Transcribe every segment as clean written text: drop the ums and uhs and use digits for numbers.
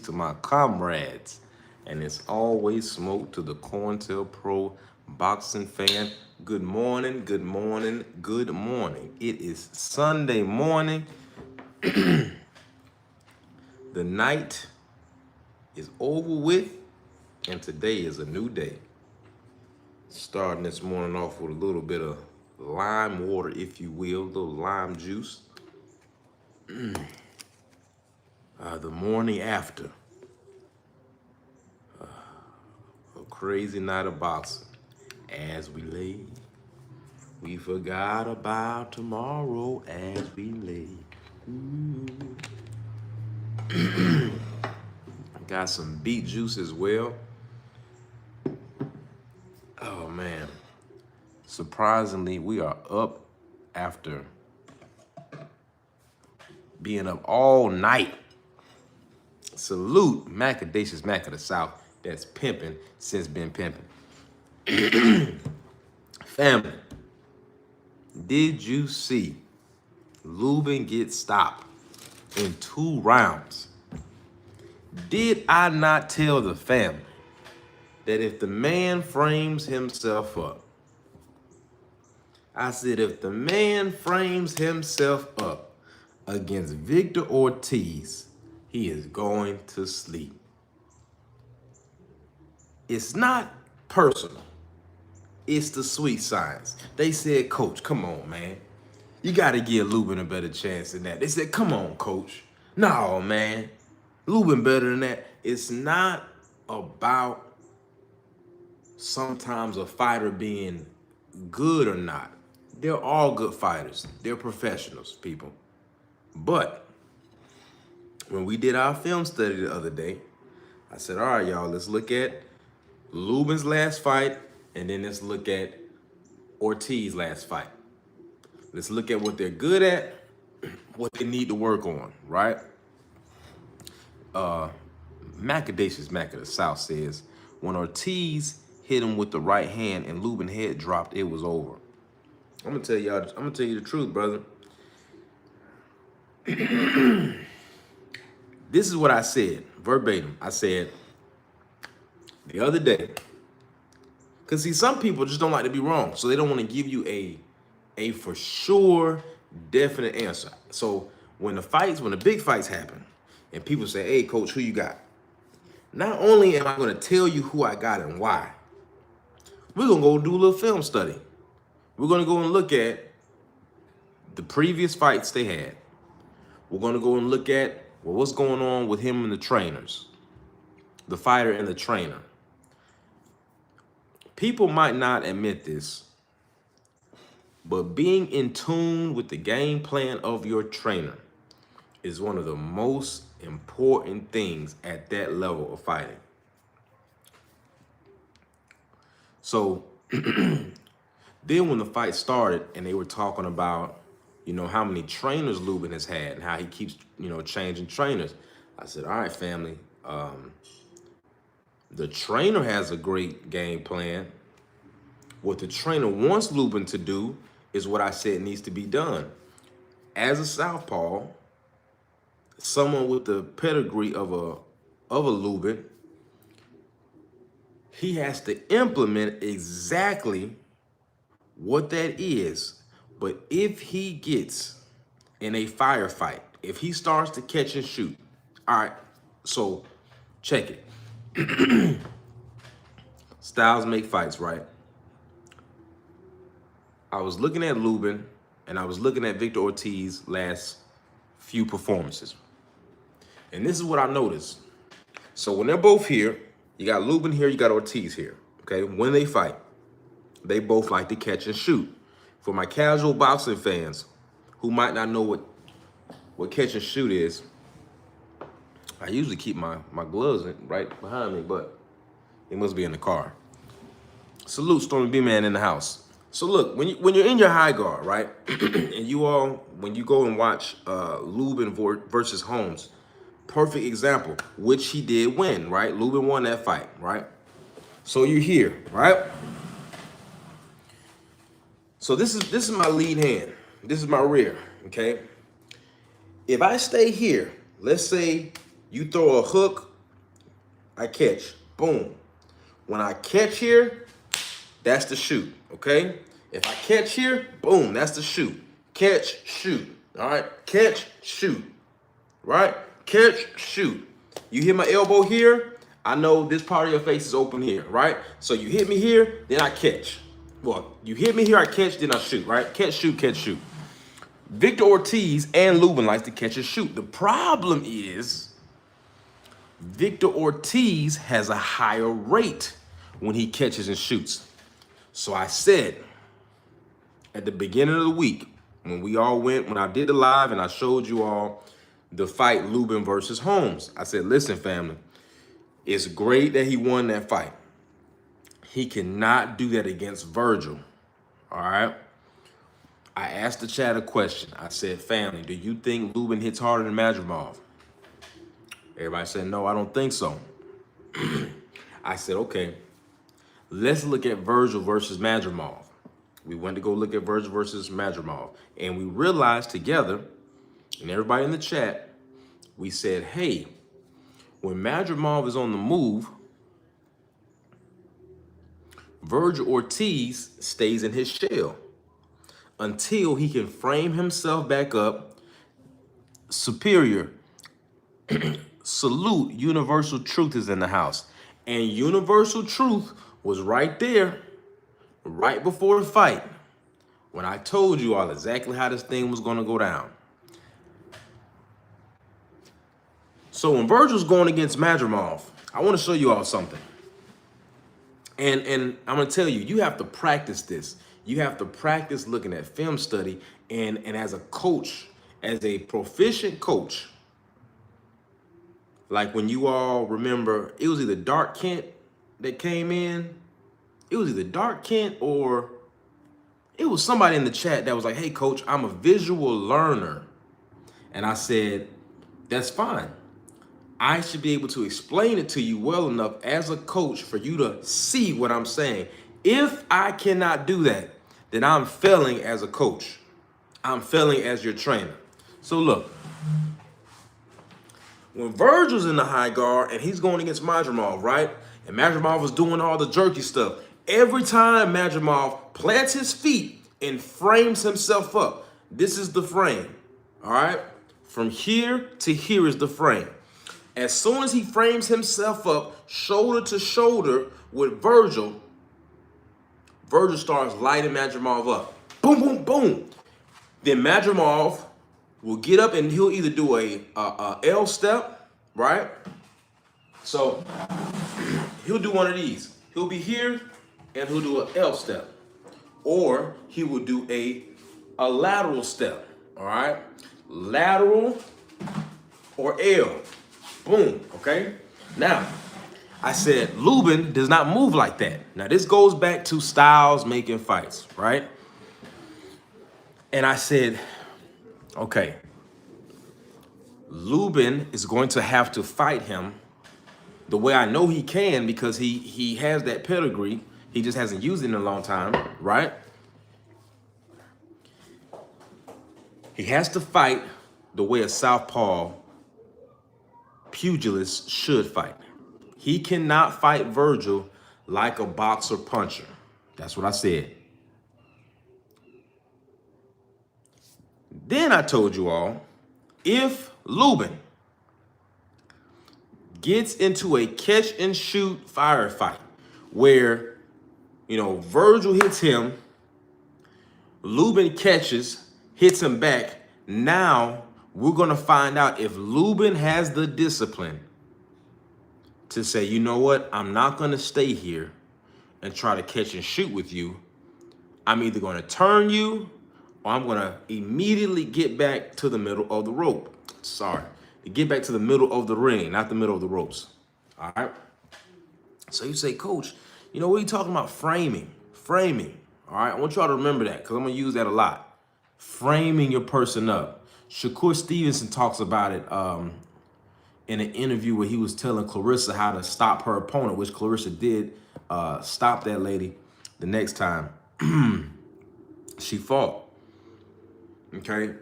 to my comrades. And it's always smoke to the COINTELPRO boxing fan. Good morning, good morning, good morning. It is Sunday morning. The night is over with, and today is a new day. Starting this morning off with a little bit of lime water, if you will, a little lime juice. The morning after a crazy night of boxing. As we lay, we forgot about tomorrow as we lay. Got some beet juice as well. Oh man. Surprisingly, we are up after being up all night. Salute Macadacious Mac of the South that's pimping since been pimping. Family, did you see Lubin get stopped in 2 rounds? Did I not tell the family that if the man frames himself up, I said if the man frames himself up against Vergil Ortiz, he is going to sleep. It's not personal. It's the sweet science. They said, Coach, come on, man. You got to give Lubin a better chance than that. They said, come on, Coach. No, man. Lubin better than that. It's not about sometimes a fighter being good or not. They're all good fighters. They're professionals, people. But when we did our film study the other day, I said, all right, y'all, let's look at Lubin's last fight, and then let's look at Ortiz's last fight. Let's look at what they're good at, what they need to work on, right? Macadacious Mac of the South says, when Ortiz hit him with the right hand and Lubin head dropped, it was over. I'm gonna tell you the truth, brother. This is what I said, verbatim. I said the other day, because see, some people just don't like to be wrong, so they don't want to give you a for sure, definite answer. So when the big fights happen, and people say, hey, Coach, who you got? Not only am I going to tell you who I got and why, we're going to go do a little film study. We're going to go and look at the previous fights they had. We're going to go and look at what's going on with him and the trainers, the fighter and the trainer. People might not admit this, but being in tune with the game plan of your trainer is one of the most important things at that level of fighting. So then when the fight started and they were talking about, how many trainers Lubin has had and how he keeps, changing trainers, I said, all right, family, the trainer has a great game plan. What the trainer wants Lubin to do is what I said needs to be done. As a southpaw, someone with the pedigree of a Lubin, he has to implement exactly what that is. But if he gets in a firefight, if he starts to catch and shoot, all right, so check it. Styles make fights, right? I was looking at Lubin and I was looking at Vergil Ortiz's last few performances. And this is what I noticed. So when they're both here, you got Lubin here, you got Ortiz here, okay? When they fight, they both like to catch and shoot. For my casual boxing fans who might not know what catch and shoot is, I usually keep my gloves right behind me, but it must be in the car. Salute Stormy B-Man in the house. So look, when you're in your high guard, right, and when you go and watch Lubin versus Holmes, perfect example, which he did win, right? Lubin won that fight, right? So you're here, right? So this is my lead hand. This is my rear, okay? If I stay here, let's say you throw a hook I catch. Boom. When I catch here, that's the shoot, okay? If I catch here, boom, that's the shoot. Catch, shoot, all right? Catch, shoot, right? Catch, shoot. You hit my elbow here, I know this part of your face is open here, right? So you hit me here, then I catch. Well, you hit me here, I catch, then I shoot, right? Catch, shoot, catch, shoot. Victor Ortiz and Lubin likes to catch and shoot. The problem is Victor Ortiz has a higher rate when he catches and shoots. So I said at the beginning of the week, when I did the live and I showed you all the fight Lubin versus Holmes, I said, listen, family, it's great that he won that fight. He cannot do that against Vergil, all right? I asked the chat a question. I said, family, do you think Lubin hits harder than Madrimov? Everybody said, no, I don't think so. I said, okay, let's look at Vergil versus Madrimov. We went to go look at Vergil versus Madrimov. And we realized together, and everybody in the chat, we said, hey, when Madrimov is on the move, Vergil Ortiz stays in his shell until he can frame himself back up. Superior. Salute, Universal Truth is in the house. And Universal Truth was right there, right before the fight, when I told you all exactly how this thing was going to go down. So when Vergil's going against Madrimov, I want to show you all something. And I'm going to tell you, you have to practice this. You have to practice looking at film study. And as a coach, as a proficient coach, like when you all remember, it was either Dark Kent that came in. It was either Dark Kent or it was somebody in the chat that was like, hey, coach, I'm a visual learner. And I said, that's fine. I should be able to explain it to you well enough as a coach for you to see what I'm saying. If I cannot do that, then I'm failing as a coach. I'm failing as your trainer. So look, when Vergil's in the high guard and he's going against Madrimov, right? And Madrimov was doing all the jerky stuff. Every time Madrimov plants his feet and frames himself up, this is the frame, all right? From here to here is the frame. As soon as he frames himself up, shoulder to shoulder with Vergil, Vergil starts lighting Madrimov up. Boom, boom, boom. Then Madrimov will get up and he'll either do a L step, right? So he'll do one of these. He'll be here and he'll do an L step. Or he will do a lateral step, all right? Lateral or L. Boom, okay? Now, I said Lubin does not move like that. Now, this goes back to styles making fights, right? And I said, okay, Lubin is going to have to fight him the way I know he can because he has that pedigree. He just hasn't used it in a long time, right? He has to fight the way a southpaw pugilist should fight. He cannot fight Vergil like a boxer puncher. That's what I said. Then I told you all, if Lubin gets into a catch and shoot firefight where, you know, Vergil hits him, Lubin catches, hits him back, now we're going to find out if Lubin has the discipline to say, you know what, I'm not going to stay here and try to catch and shoot with you. I'm either going to turn you or I'm going to immediately get back to the middle of the rope. Sorry, to get back to the middle of the ring, not the middle of the ropes. All right. So you say, coach, you know, what are you talking about? Framing. Framing. All right. I want y'all to remember that because I'm going to use that a lot. Framing your person up. Shakur Stevenson talks about it in an interview where he was telling Clarissa how to stop her opponent, which Clarissa did stop that lady the next time she fought. Okay,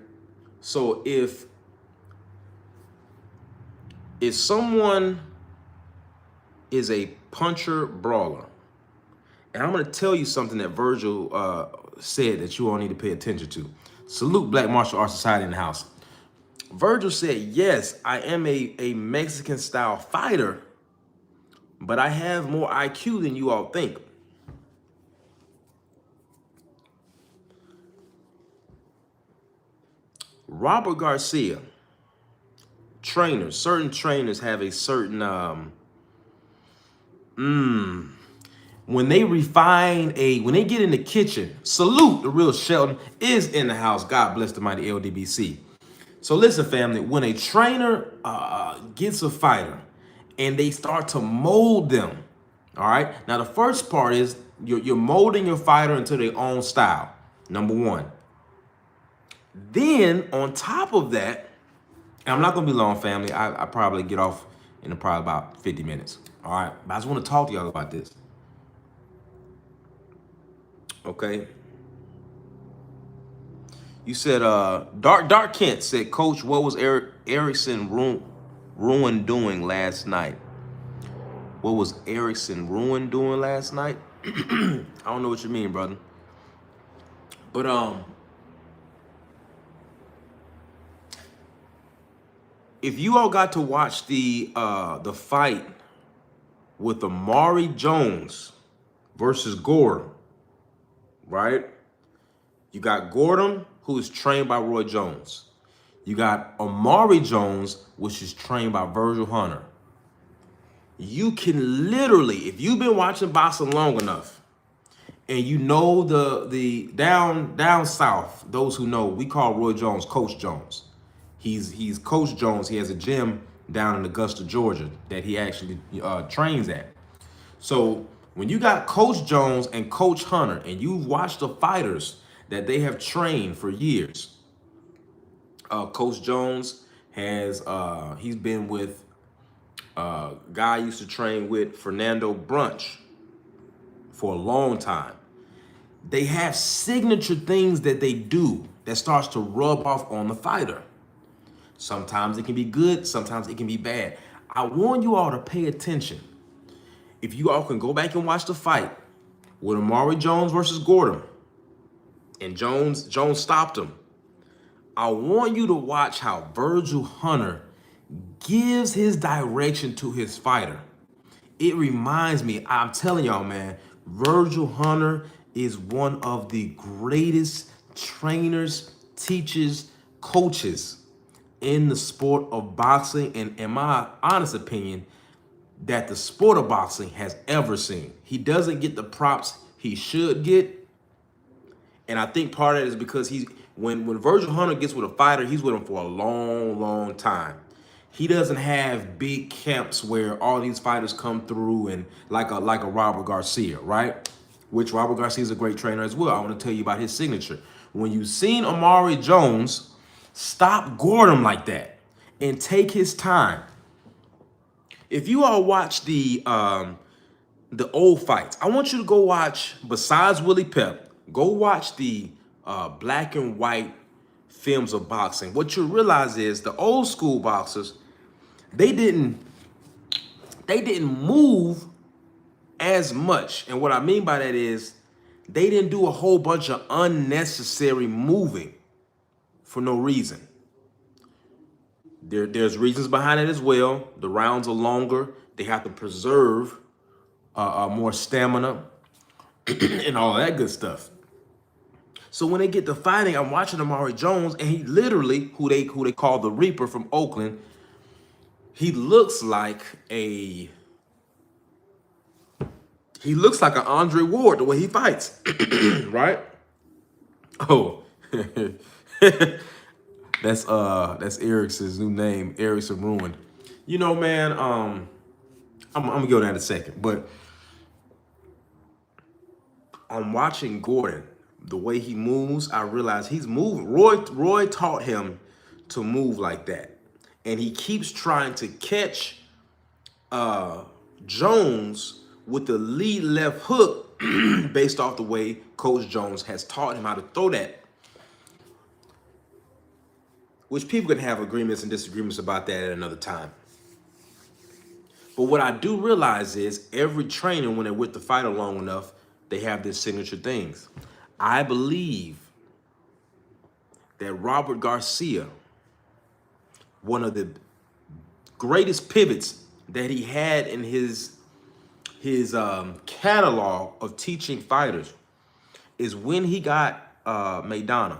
so if someone is a puncher brawler. And I'm going to tell you something that Vergil said that you all need to pay attention to. Salute Black Martial Arts Society in the house. Vergil said, yes, I am a Mexican style fighter, but I have more IQ than you all think. Robert Garcia, trainers, certain trainers have a certain, when they refine when they get in the kitchen, salute the real Shelton is in the house. God bless the mighty LDBC. So listen, family, when a trainer gets a fighter and they start to mold them, all right? Now, the first part is you're molding your fighter into their own style, number one. Then, on top of that, and I'm not going to be long, family. I probably get off in probably about 50 minutes, all right? But I just want to talk to y'all about this, okay? You said, Dark Kent said, Coach, what was Erickson Ruin doing last night? What was Erickson Ruin doing last night? I don't know what you mean, brother. But if you all got to watch the fight with Amari Jones versus Gordon, right? You got Gordon, who is trained by Roy Jones. You got Amari Jones, which is trained by Vergil Hunter. You can literally, if you've been watching boxing long enough, and you know the down south, those who know, we call Roy Jones Coach Jones. He's Coach Jones. He has a gym down in Augusta, Georgia, that he actually trains at. So when you got Coach Jones and Coach Hunter, and you've watched the fighters that they have trained for years, Coach Jones has he's been with guy I used to train with, Fernando Brunch, for a long time. They have signature things that they do that starts to rub off on the fighter. Sometimes it can be good, sometimes it can be bad. I want you all to pay attention. If you all can go back and watch the fight with Amari Jones versus Gordon, and Jones stopped him, I want you to watch how Vergil Hunter gives his direction to his fighter. It reminds me, I'm telling y'all, man, Vergil Hunter is one of the greatest trainers, teachers, coaches in the sport of boxing, and in my honest opinion, that the sport of boxing has ever seen. He doesn't get the props he should get, and I think part of it is because when Vergil Hunter gets with a fighter, he's with him for a long, long time. He doesn't have big camps where all these fighters come through and like a Robert Garcia, right? Which Robert Garcia is a great trainer as well. I want to tell you about his signature. When you've seen Amari Jones, stop Gordon like that and take his time. If you all watch the old fights, I want you to go watch, besides Willie Pep, go watch the black and white films of boxing. What you realize is the old school boxers, they didn't move as much. And what I mean by that is they didn't do a whole bunch of unnecessary moving for no reason. There's reasons behind it as well. The rounds are longer. They have to preserve more stamina and all that good stuff. So when they get to fighting, I'm watching Amari Jones, and he literally, who they call the Reaper from Oakland, he looks like an Andre Ward the way he fights, right? Oh, that's Erickson's new name, Erickson Ruin. You know, man, I'm gonna go down in a second, but I'm watching Gordon. The way he moves, I realize he's moving. Roy taught him to move like that. And he keeps trying to catch Jones with the lead left hook based off the way Coach Jones has taught him how to throw that. Which people can have agreements and disagreements about that at another time. But what I do realize is every trainer, when they're with the fighter long enough, they have their signature things. I believe that Robert Garcia, one of the greatest pivots that he had in his catalog of teaching fighters, is when he got Maidana.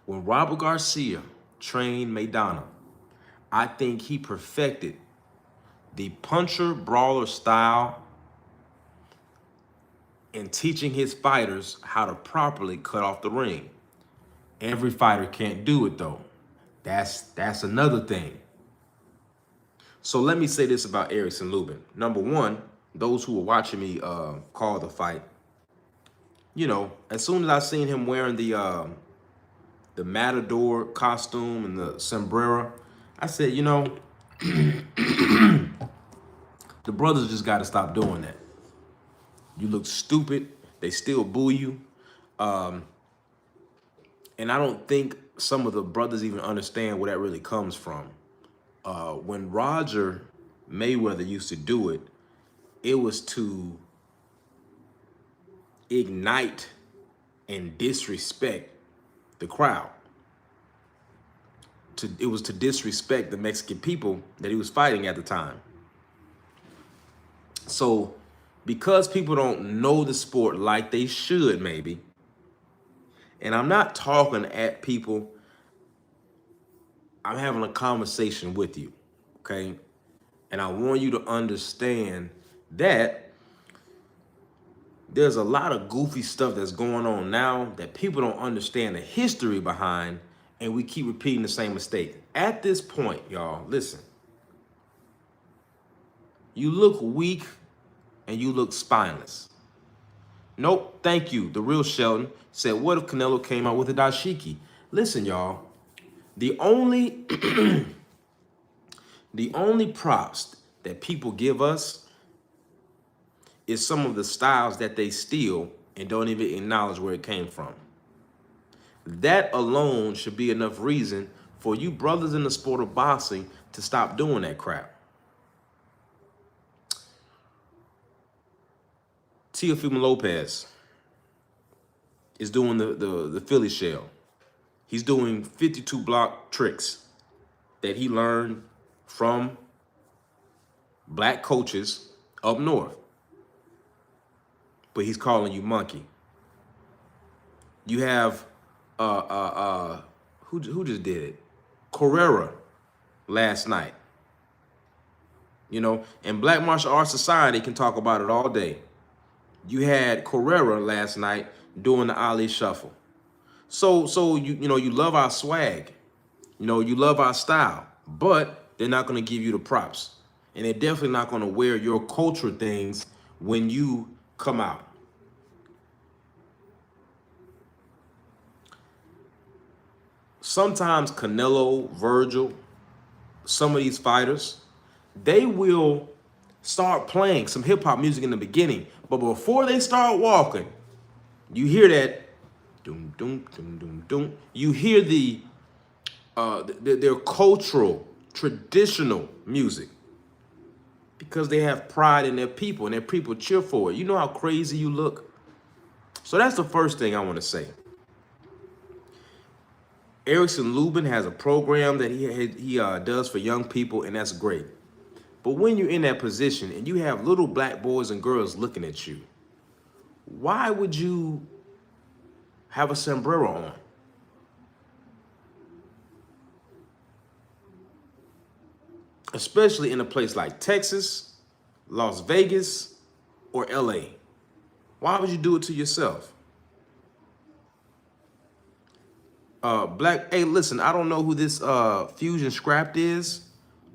When Robert Garcia trained Maidana, I think he perfected the puncher brawler style in teaching his fighters how to properly cut off the ring. Every fighter can't do it though. That's another thing. So let me say this about Erickson Lubin. Number one, those who were watching me call the fight, you know, as soon as I seen him wearing the Matador costume and the sombrero, I said, you know, the brothers just got to stop doing that. You look stupid. They still boo you. And I don't think some of the brothers even understand where that really comes from. When Roger Mayweather used to do it, it was to ignite and disrespect the crowd. It was to disrespect the Mexican people that he was fighting at the time. So because people don't know the sport like they should, maybe, and I'm not talking at people, I'm having a conversation with you, okay? And I want you to understand that there's a lot of goofy stuff that's going on now that people don't understand the history behind, and we keep repeating the same mistake. At this point, y'all, listen. You look weak and you look spineless. Nope, thank you. The real Sheldon said, what if Canelo came out with a dashiki? Listen, y'all, the only the only props that people give us is some of the styles that they steal and don't even acknowledge where it came from. That alone should be enough reason for you brothers in the sport of boxing to stop doing that crap. Teofimo Lopez is doing the Philly shell. He's doing 52 block tricks that he learned from black coaches up north. But he's calling you monkey. You have who just did it? Carrera last night. You know, and Black Martial Arts Society can talk about it all day. You had Carrera last night doing the Ali Shuffle. So you know, you love our swag. You know, you love our style, but they're not going to give you the props. And they're definitely not going to wear your culture things when you come out. Sometimes Canelo, Vergil, some of these fighters, they will start playing some hip hop music in the beginning, but before they start walking, you hear that doom doom doom doom doom. You hear their cultural, traditional music because they have pride in their people and their people cheer for it. You know how crazy you look? So that's the first thing I want to say. Erickson Lubin has a program that he does for young people, and that's great. But when you're in that position and you have little black boys and girls looking at you, why would you have a sombrero on? Especially in a place like Texas, Las Vegas, or LA. Why would you do it to yourself? Hey, listen, I don't know who this Fusion Scrapped is.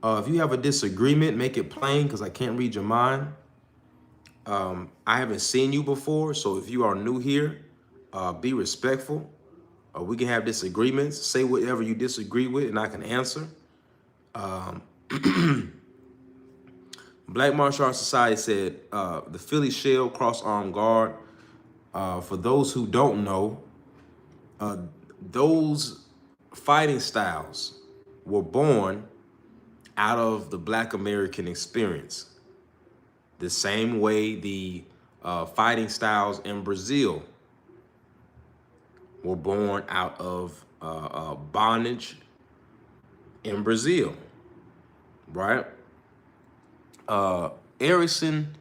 If you have a disagreement, make it plain because I can't read your mind. I haven't seen you before, so if you are new here, be respectful. We can have disagreements. Say whatever you disagree with, and I can answer. Black Martial Arts Society said the Philly shell cross-arm guard. For those who don't know, those fighting styles were born out of the Black American experience. The same way the fighting styles in Brazil were born out of bondage in Brazil, right? Erickson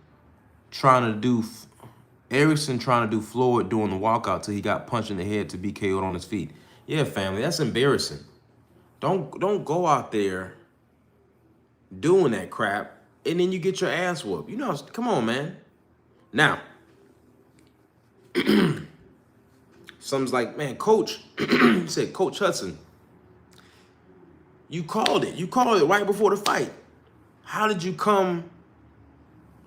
trying to do Floyd doing the walkout till he got punched in the head to be KO'd on his feet. Yeah, family, that's embarrassing. Don't go out there doing that crap and then you get your ass whooped. You know, come on, man. Now, someone's like, man, Coach, you said, Coach Hudson, you called it. You called it right before the fight. How did you come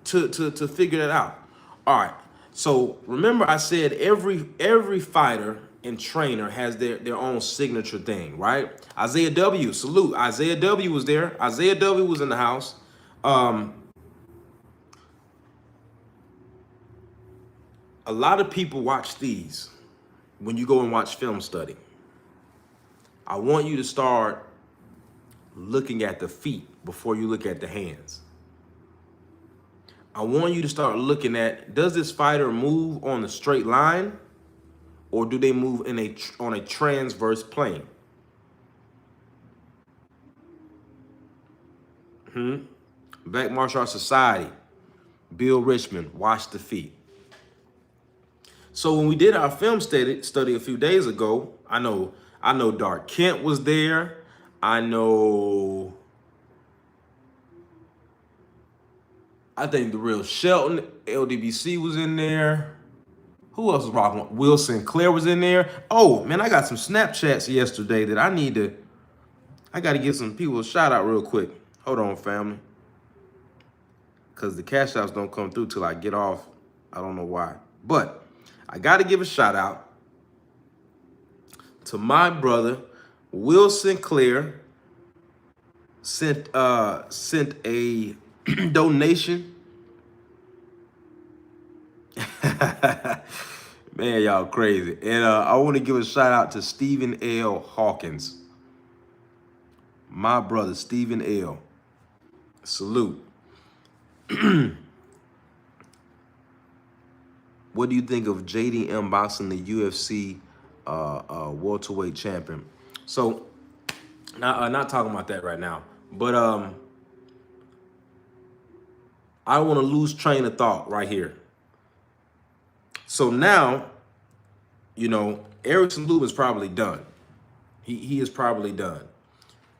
to figure that out? All right. So remember I said every fighter and trainer has their own signature thing, right? Isaiah W, salute. Isaiah W was there. Isaiah W was in the house. A lot of people watch these when you go and watch film study. I want you to start looking at the feet before you look at the hands. I want you to start looking at, does this fighter move on a straight line or do they move on a transverse plane? Black Martial Arts Society, Bill Richmond, watch the feet. So when we did our film study a few days ago, I know Dark Kent was there. I think the real Shelton, LDBC was in there. Who else was rocking? Will Sinclair was in there. Oh, man, I got some Snapchats yesterday that I got to give some people a shout out real quick. Hold on, family. Because the cash outs don't come through till I get off. I don't know why. But I got to give a shout out to my brother, Will Sinclair. Sent a donation. Man, y'all crazy. And I want to give a shout out to Stephen L. Hawkins. My brother, Stephen L. Salute. What do you think of JDM boxing the UFC welterweight champion? So, not talking about that right now. But I want to lose train of thought right here. So now, you know, Erickson Lubin's probably done. He is probably done.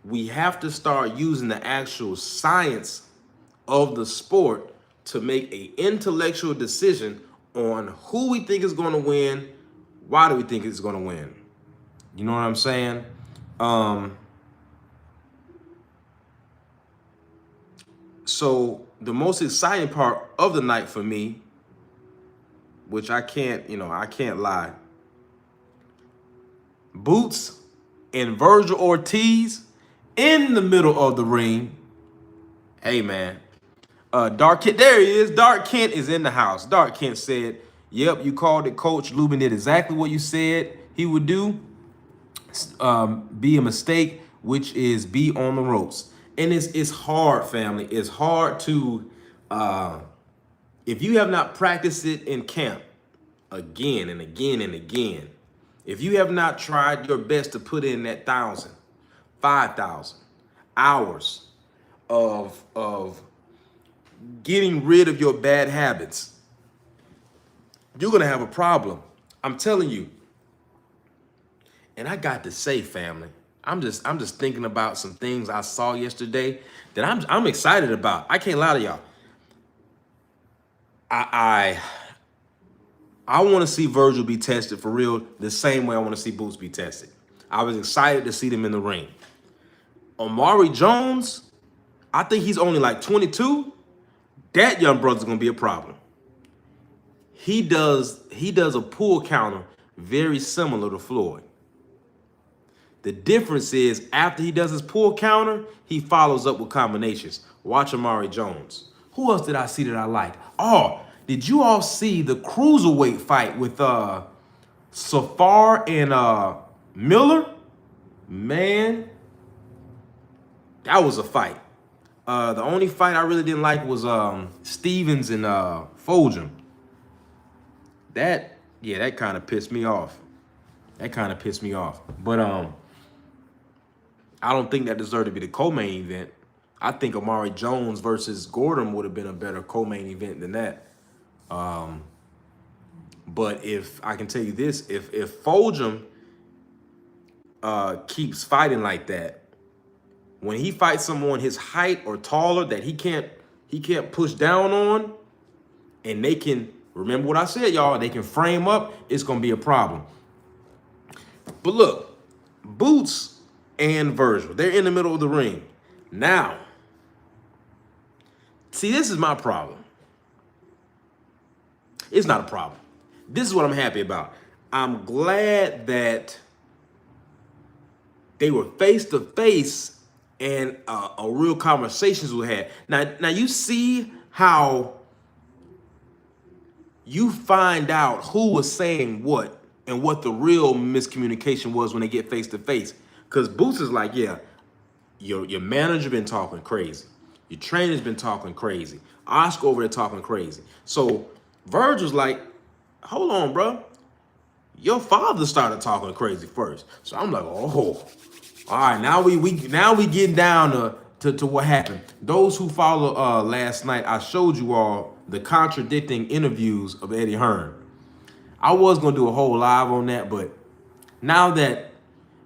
We have to start using the actual science of the sport to make an intellectual decision on who we think is going to win, why do we think it's going to win. You know what I'm saying? So the most exciting part of the night for me, which I can't lie. Boots and Vergil Ortiz in the middle of the ring. Hey, man. Dark Kent, there he is. Dark Kent is in the house. Dark Kent said, yep, you called it, Coach. Lubin did exactly what you said he would do. Be a mistake, which is be on the ropes. And it's hard, family. It's hard to, if you have not practiced it in camp again and again and again, if you have not tried your best to put in that 1,000, 5,000 hours of getting rid of your bad habits, you're going to have a problem. I'm telling you. And I got to say, family, I'm just thinking about some things I saw yesterday that I'm excited about. I can't lie to y'all. I want to see Vergil be tested for real the same way I want to see Boots be tested. I was excited to see them in the ring. Omari Jones, I think he's only like 22. That young brother's gonna be a problem. He does a pull counter very similar to Floyd. The difference is after he does his pull counter, he follows up with combinations. Watch Omari Jones. Who else did I see that I liked? Oh, did you all see the cruiserweight fight with Safar and Miller? Man, that was a fight. The only fight I really didn't like was Stevens and Fulgham. That kind of pissed me off. That kind of pissed me off. But I don't think that deserved to be the co-main event. I think Amari Jones versus Gordon would have been a better co-main event than that. But if I can tell you this, if Fulgham keeps fighting like that, when he fights someone his height or taller that he can't push down on, and they can, remember what I said, y'all, they can frame up, it's gonna be a problem. But look, Boots and Vergil, they're in the middle of the ring. Now, see, this is my problem. It's not a problem. This is what I'm happy about. I'm glad that they were face to face and a real conversations we had. Now you see how you find out who was saying what and what the real miscommunication was when they get face to face. Because Boots is like, yeah, your manager been talking crazy. Your trainer's been talking crazy. Oscar over there talking crazy. So Vergil's like, hold on, bro. Your father started talking crazy first. So I'm like, oh, all right. Now we get down to what happened. Those who follow last night, I showed you all the contradicting interviews of Eddie Hearn. I was gonna do a whole live on that, but now that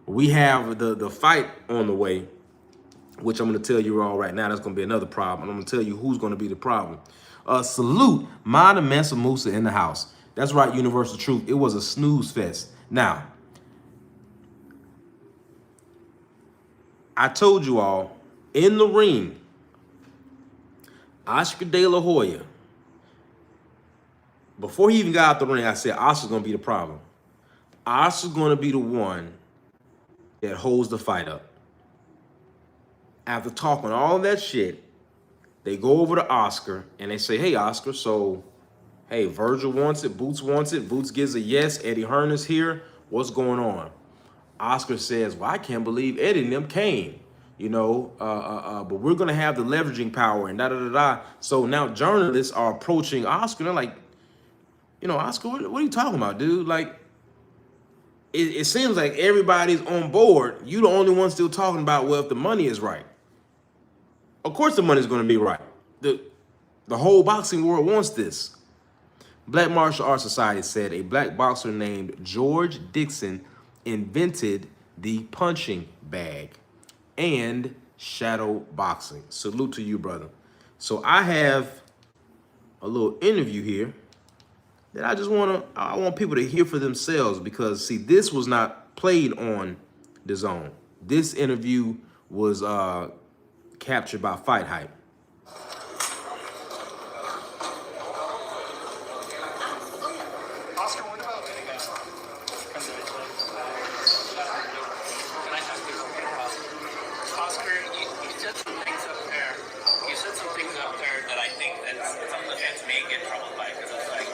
we have the fight on the way, which I'm gonna tell you all right now, that's gonna be another problem. I'm gonna tell you who's gonna be the problem. Salute Mana Mensa Musa in the house. That's right, Universal Truth. It was a snooze fest. Now, I told you all, in the ring, Oscar De La Hoya, before he even got out the ring, I said Oscar's gonna be the problem. Oscar's gonna be the one that holds the fight up. After talking all that shit, they go over to Oscar and they say, hey, Oscar, so, hey, Vergil wants it, Boots wants it, Boots gives a yes, Eddie Hearn is here, what's going on? Oscar says, well, I can't believe Eddie and them came, you know, but we're going to have the leveraging power and da-da-da-da. So now journalists are approaching Oscar and they're like, you know, Oscar, what are you talking about, dude? Like, it seems like everybody's on board. You the only one still talking about, well, if the money is right. Of course the money's going to be right. The whole boxing world wants this. Black Martial Arts Society said a black boxer named George Dixon invented the punching bag and shadow boxing. Salute to you, brother. So I have a little interview here that I want people to hear for themselves, because see, this was not played on the Zone. This interview was captured by Fight Hype. Oscar, what about Oscar, you said some things up there. You said some things up there that I think that some of the fans may get troubled by, because it's like,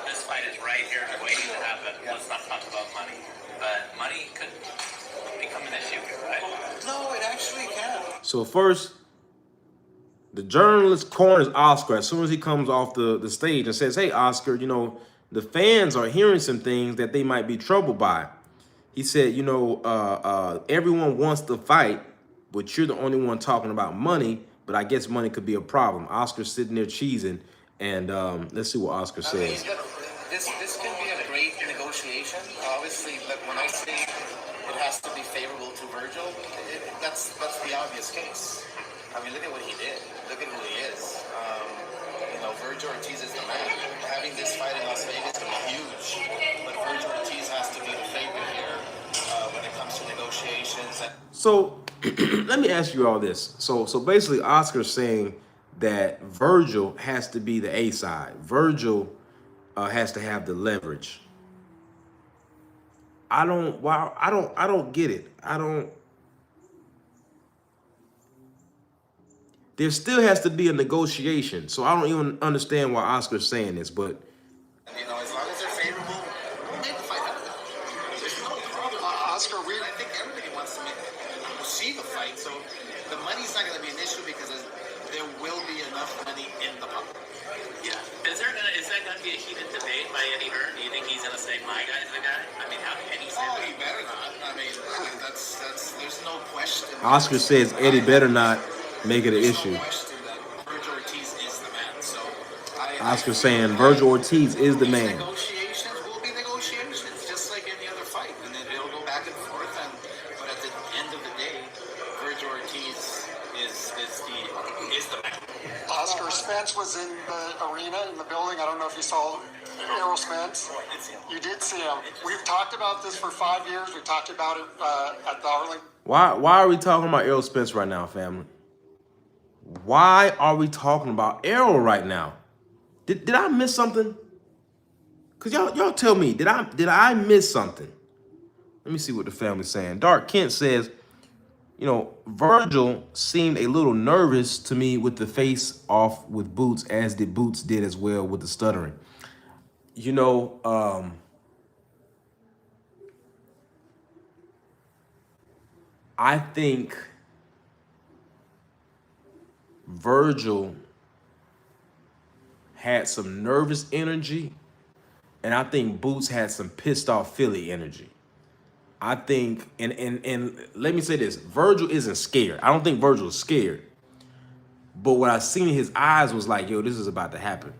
this fight is right here waiting to happen. Let's not talk about money. But money could become an issue, right? No, it actually can. So first, the journalist corners Oscar as soon as he comes off the stage and says, hey, Oscar, you know, the fans are hearing some things that they might be troubled by. He said, you know, everyone wants to fight, but you're the only one talking about money, but I guess money could be a problem. Oscar's sitting there cheesing, and let's see what Oscar says. I mean, this can be a great negotiation. Obviously, but when I say it has to be favorable to Vergil, that's the obvious case. I mean, look at what he did. Look at who he is. You know, Vergil Ortiz is the man. Having this fight in Las Vegas can be huge, but Vergil Ortiz has to be the favorite here when it comes to negotiations. So let me ask you all this. So basically, Oscar's saying that Vergil has to be the A side. Vergil has to have the leverage. I don't get it. There still has to be a negotiation. So I don't even understand why Oscar's saying this, but You know, as long as they're favorable, we'll make the fight happen. There's no problem. Oscar, I think everybody wants to see the fight, so the money's not going to be an issue because money in the pocket. Yeah. Is that gonna be a heated debate by Eddie Hearn? Do you think he's gonna say my guy's the guy? I mean, how can he say Oh, that? he better not. I mean, that's there's no question. Oscar says Eddie better not make it an There's issue. no question that Vergil Ortiz is the man. So Oscar saying Vergil Ortiz is the these man. negotiations will be negotiations, just like any other fight, and then it'll go back and forth. But at the end of the day, Vergil Ortiz is the man. Oscar Spence was in the arena, in the building. I don't know if you saw Errol Spence. You did see him. We've talked about this for 5 years. We talked about it at the Arlington. Why are we talking about Errol Spence right now, family? Why are we talking about Errol right now? Did I miss something? Cause y'all tell me, did I miss something? Let me see what the family's saying. Dark Kent says, you know, Vergil seemed a little nervous to me with the face off with Boots, as did Boots did as well with the stuttering. You know, I think Vergil had some nervous energy, and I think Boots had some pissed off Philly energy. I think, and let me say this, Vergil isn't scared. I don't think Vergil is scared. But what I seen in his eyes was like, yo, this is about to happen.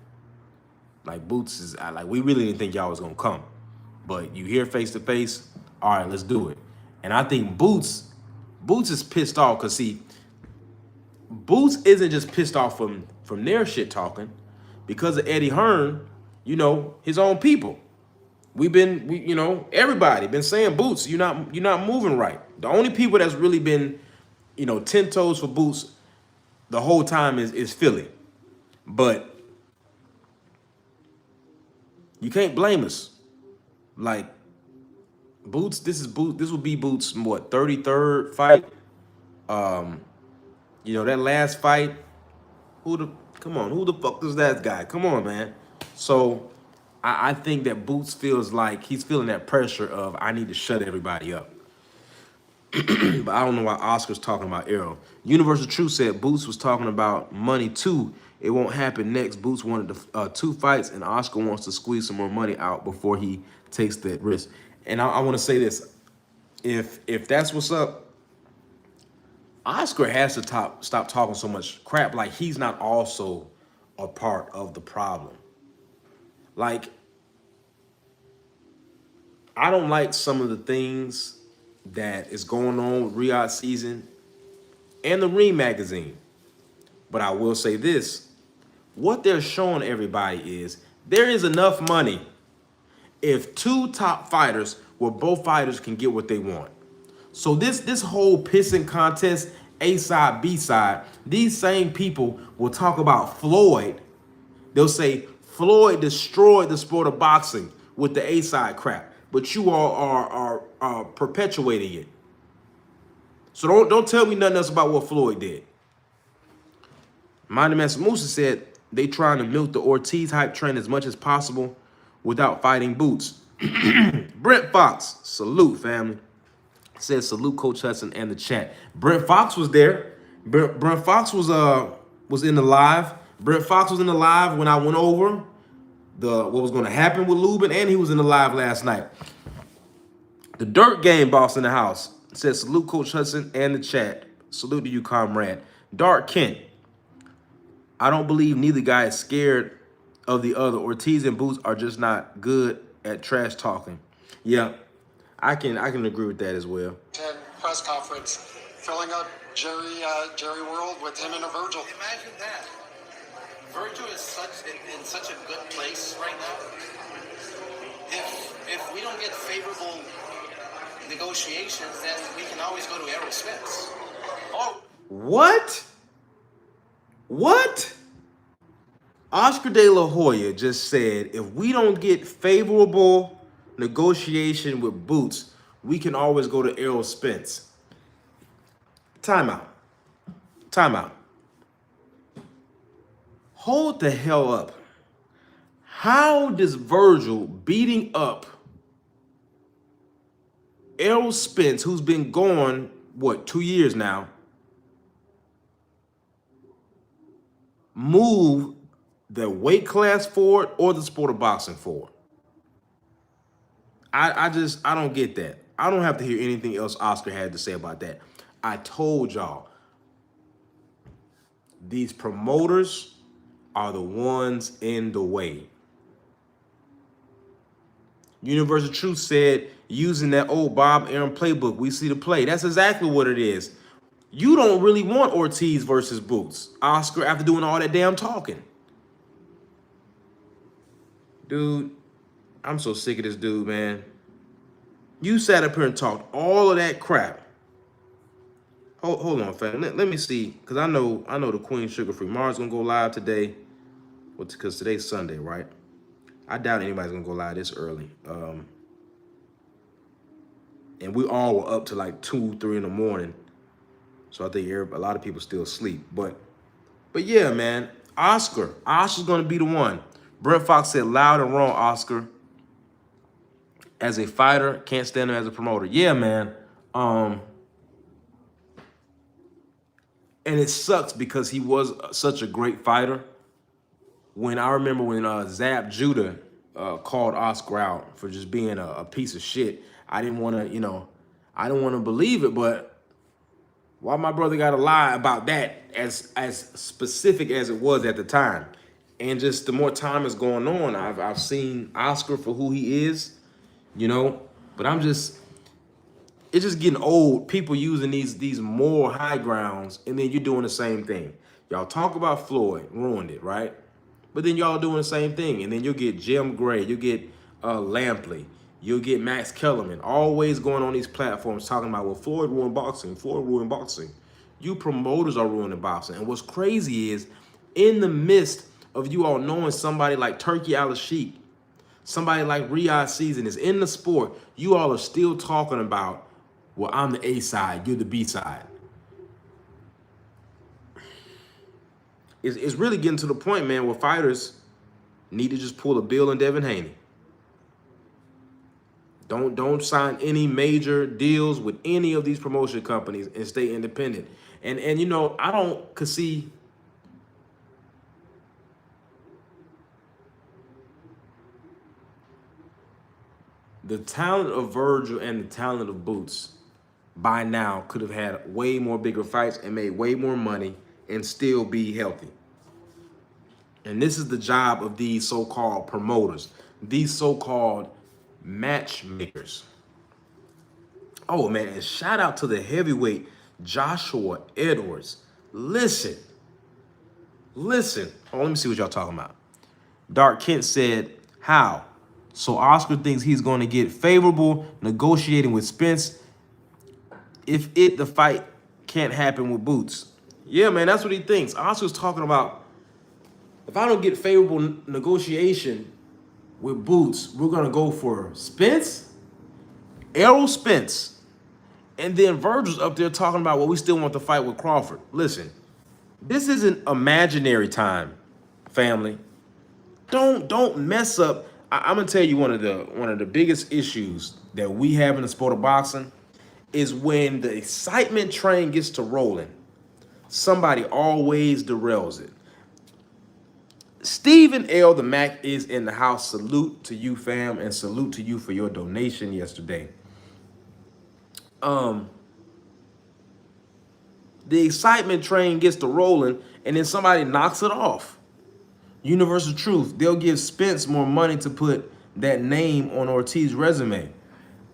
Like Boots is like, we really didn't think y'all was gonna come. But you hear face to face, all right, let's do it. And I think Boots is pissed off because see, Boots isn't just pissed off from their shit talking because of Eddie Hearn, you know, his own people. You know, everybody been saying Boots, you're not moving right. The only people that's really been, you know, 10 toes for Boots the whole time is Philly. But you can't blame us. Like Boots, this will be Boots' what, 33rd fight? You know, that last fight, who the fuck is that guy? Come on, man. So I think that Boots feels like he's feeling that pressure of I need to shut everybody up. But I don't know why Oscar's talking about Errol. Universal Truth said Boots was talking about money too. It won't happen next. Boots wanted 2 fights, and Oscar wants to squeeze some more money out before he takes that risk. And I want to say this: if that's what's up, Oscar has to stop talking so much crap. Like he's not also a part of the problem. Like I don't like some of the things that is going on with Riyadh season and the Ring magazine. But I will say this, what they're showing everybody is there is enough money if 2 top fighters where both fighters can get what they want. So this whole pissing contest, A side, B side, these same people will talk about Floyd. They'll say Floyd destroyed the sport of boxing with the A side crap, but you all are perpetuating it. So don't tell me nothing else about what Floyd did. Mighty Master Musa said they trying to milk the Ortiz hype train as much as possible without fighting Boots. Brent Fox, salute family. Says salute Coach Hudson and the chat. Brent Fox was there. Brent Fox was in the live. Brent Fox was in the live when I went over what was going to happen with Lubin, and he was in the live last night. The Dirt Game boss in the house says salute Coach Hudson and the chat. Salute to you, comrade. Dark Kent. I don't believe neither guy is scared of the other. Ortiz and Boots are just not good at trash talking. Yeah, I can agree with that as well. Press conference, filling up Jerry World with him and a Vergil. Imagine that. Vergil is in such a good place right now. If we don't get favorable negotiations, then we can always go to Errol Spence. Oh, What? Oscar De La Hoya just said, if we don't get favorable negotiation with Boots, we can always go to Errol Spence. Timeout. Hold the hell up. How does Vergil beating up Errol Spence, who's been gone, 2 years now, move the weight class forward or the sport of boxing forward. I don't get that. I don't have to hear anything else Oscar had to say about that. I told y'all, these promoters are the ones in the way. Universal Truth said, using that old Bob Arum playbook, we see the play. That's exactly what it is. You don't really want Ortiz versus Boots, Oscar, after doing all that damn talking. Dude, I'm so sick of this dude, man. You sat up here and talked all of that crap. Hold on, fam. Let me see, because I know the Queen Sugar Free Mars gonna go live today. Because today's Sunday, right? I doubt anybody's gonna go live this early. And we all were up to like 2, 3 in the morning. So I think a lot of people still asleep. But yeah, man, Oscar's gonna be the one. Brent Fox said, loud and wrong, Oscar. As a fighter, can't stand him as a promoter. Yeah, man. And it sucks because he was such a great fighter. I remember when Zab Judah called Oscar out for just being a piece of shit, I didn't want to believe it, but why my brother got to lie about that as specific as it was at the time? And just the more time is going on, I've seen Oscar for who he is, but it's just getting old. People using these more high grounds, and then you're doing the same thing. Y'all talk about Floyd, ruined it, right? But then y'all doing the same thing, and then you'll get Jim Gray, you'll get Lampley, you'll get Max Kellerman, always going on these platforms talking about, well, Floyd ruined boxing, Floyd ruined boxing. You promoters are ruining boxing. And what's crazy is, in the midst of you all knowing somebody like Turkey Al-Sheikh, somebody like Riyadh Season is in the sport, you all are still talking about, well, I'm the A side, you're the B side. It's really getting to the point, man, where fighters need to just pull a Bill and Devin Haney. Don't sign any major deals with any of these promotion companies and stay independent. And I don't see the talent of Vergil and the talent of Boots by now could have had way more bigger fights and made way more money and still be healthy. And this is the job of these so-called promoters, these so-called matchmakers. Oh, man, and shout out to the heavyweight Joshua Edwards. Listen. Oh, let me see what y'all talking about. Dark Kent said, how? So Oscar thinks he's going to get favorable negotiating with Spence if the fight can't happen with Boots. Yeah, man, that's what he thinks. Oscar's talking about, if I don't get favorable negotiation with Boots, we're going to go for Spence, Errol Spence, and then Vergil's up there talking about, well, we still want to fight with Crawford. Listen, this isn't imaginary time, family. Don't mess up. I'm going to tell you one of the biggest issues that we have in the sport of boxing is when the excitement train gets to rolling, somebody always derails it. Stephen L. the Mac is in the house. Salute to you, fam, and salute to you for your donation yesterday. The excitement train gets to rolling, and then somebody knocks it off. Universal Truth, they'll give Spence more money to put that name on Ortiz's resume.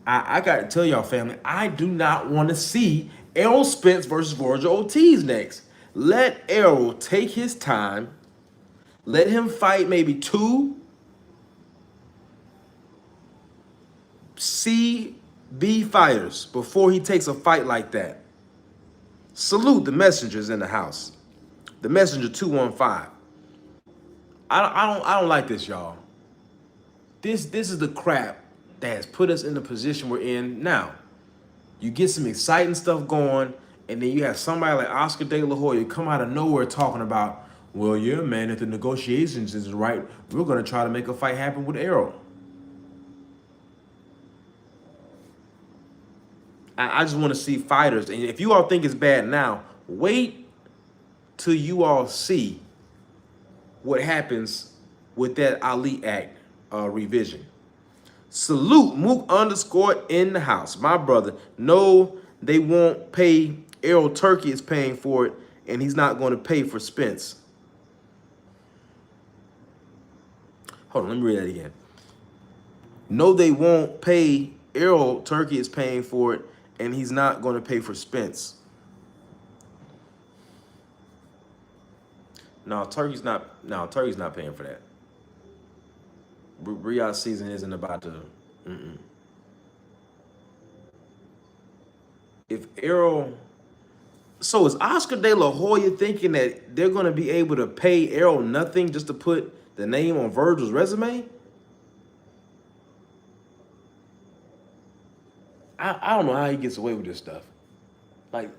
I got to tell y'all, family, I do not want to see Errol Spence versus Vergil Ortiz next. Let Errol take his time. Let him fight maybe 2 CB fighters before he takes a fight like that. Salute the messengers in the house. The messenger 215. I don't like this, y'all. This is the crap that has put us in the position we're in now. You get some exciting stuff going, and then you have somebody like Oscar De La Hoya come out of nowhere talking about, well, yeah, man, if the negotiations is right, we're going to try to make a fight happen with Errol. I just want to see fighters. And if you all think it's bad now, wait till you all see what happens with that Ali Act revision. Salute Mook underscore in the house. My brother, no, they won't pay. Errol Turkey is paying for it, and he's not going to pay for Spence. Hold on, let me read that again. No, they won't pay. Errol Turkey is paying for it, and he's not going to pay for Spence. No, Turkey's not. No, Turkey's not paying for that. Riyadh's season isn't about to. If Errol, so is Oscar De La Hoya thinking that they're going to be able to pay Errol nothing just to put the name on Vergil's resume? I don't know how he gets away with this stuff. Like,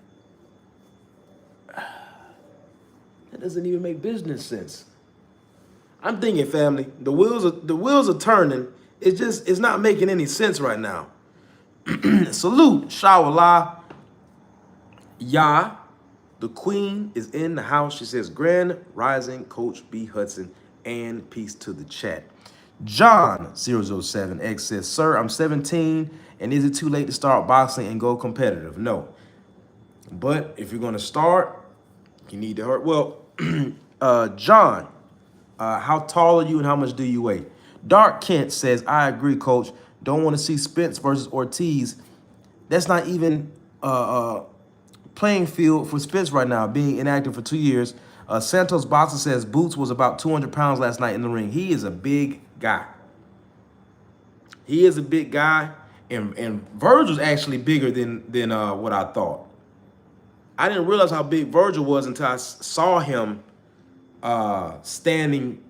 that doesn't even make business sense. I'm thinking, family, the wheels are turning. It's not making any sense right now. Salute, Shawala. Ya, the queen is in the house. She says, Grand Rising, Coach B. Hudson, and peace to the chat. John 007X says, sir, I'm 17, and is it too late to start boxing and go competitive? No. But if you're going to start, you need to hurt. Well, John, how tall are you and how much do you weigh? Dark Kent says, I agree, coach. Don't want to see Spence versus Ortiz. That's not even playing field for Spence right now, being inactive for 2 years. Santos Boxer says Boots was about 200 pounds last night in the ring. He is a big guy. He is a big guy, and Vergil's actually bigger than what I thought. I didn't realize how big Vergil was until I saw him standing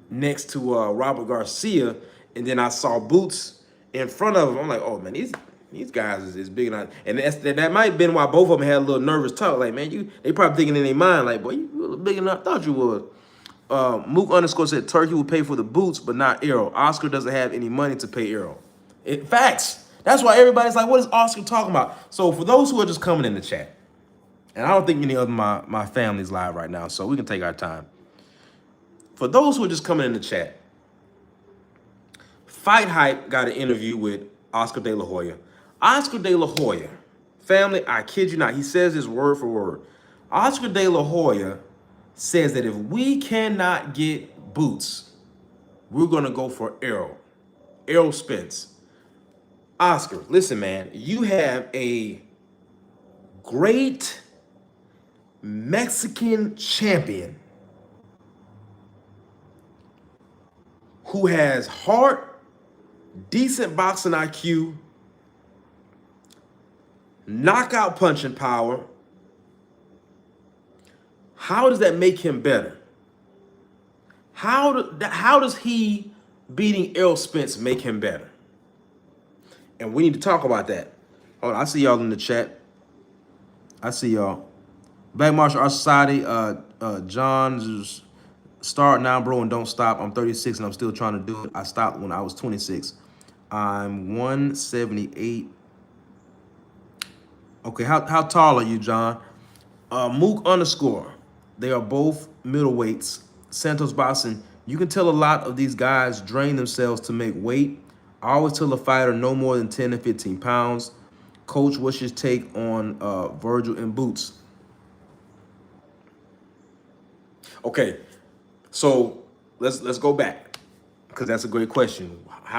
next to Robert Garcia, and then I saw Boots in front of him. I'm like, oh man, these guys is big enough. And that might have been why both of them had a little nervous talk. Like, man, they probably thinking in their mind, like, boy, you look big enough. I thought you was. Mook underscore said Turkey will pay for the Boots, but not Errol. Oscar doesn't have any money to pay Errol. Facts. That's why everybody's like, what is Oscar talking about? So for those who are just coming in the chat, and I don't think any of my family's live right now, so we can take our time. For those who are just coming in the chat, Fight Hype got an interview with Oscar De La Hoya. Oscar De La Hoya, family, I kid you not, he says this word for word. Oscar De La Hoya says that if we cannot get Boots, we're going to go for Errol Spence. Oscar, listen, man, you have a great Mexican champion who has heart, decent boxing IQ, knockout punching power. How does that make him better? How does he beating Errol Spence make him better? And we need to talk about that. Hold on, I see y'all in the chat. I see y'all. Black Martial Arts Society, John's start now, bro, and don't stop. I'm 36 and I'm still trying to do it. I stopped when I was 26. I'm 178. Okay, how tall are you, John? Mook underscore. They are both middleweights. Santos Boxing. You can tell a lot of these guys drain themselves to make weight. I always tell a fighter no more than 10 to 15 pounds. Coach, what's your take on Vergil and Boots? Okay, so let's go back, because that's a great question.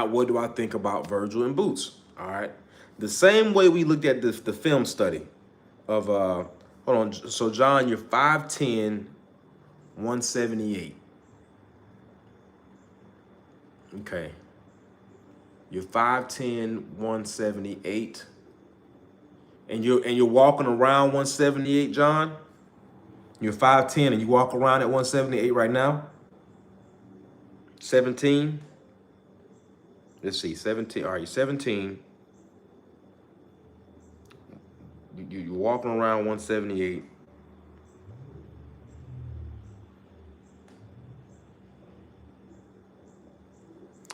What do I think about Vergil and Boots? All right, the same way we looked at the film study of hold on. So John, you're 5'10", 178. Okay, you're 5'10", 178, and you're walking around 178, John. You're 5'10", and you walk around at 178 right now. 17. Let's see, 17. All right, 17. You're walking around 178.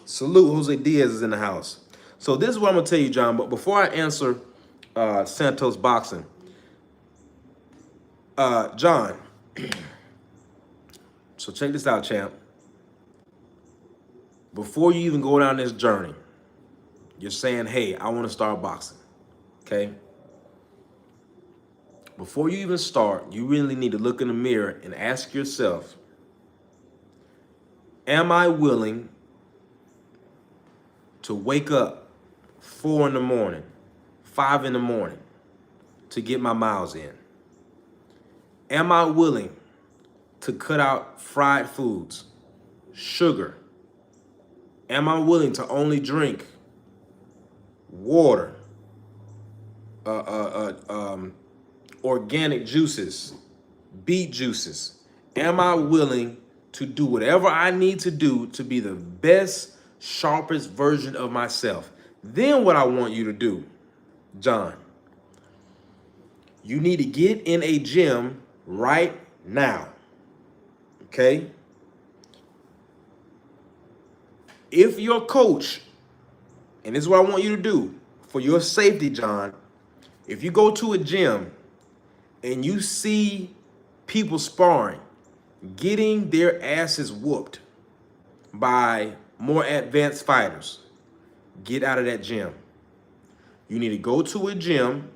Salute, Jose Diaz is in the house. So this is what I'm gonna tell you, John. But before I answer Santos Boxing, John. So check this out, champ. Before you even go down this journey, you're saying, hey, I want to start boxing, okay? Before you even start, you really need to look in the mirror and ask yourself, am I willing to wake up 4 in the morning, 5 in the morning to get my miles in? Am I willing to cut out fried foods, sugar? Am I willing to only drink water, organic juices, beet juices? Am I willing to do whatever I need to do to be the best, sharpest version of myself? Then what I want you to do, John, you need to get in a gym right now, okay? If your coach, and this is what I want you to do for your safety, John, if you go to a gym and you see people sparring, getting their asses whooped by more advanced fighters, get out of that gym. You need to go to a gym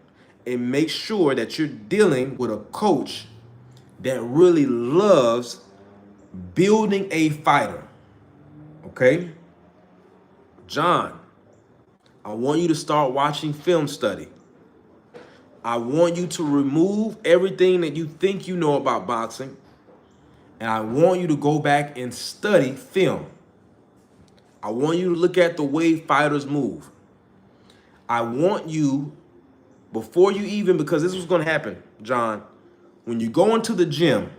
and make sure that you're dealing with a coach that really loves building a fighter, okay? John, I want you to start watching film study. I want you to remove everything that you think you know about boxing, and I want you to go back and study film. I want you to look at the way fighters move. I want you, before you even, because this was going to happen, John, when you go into the gym,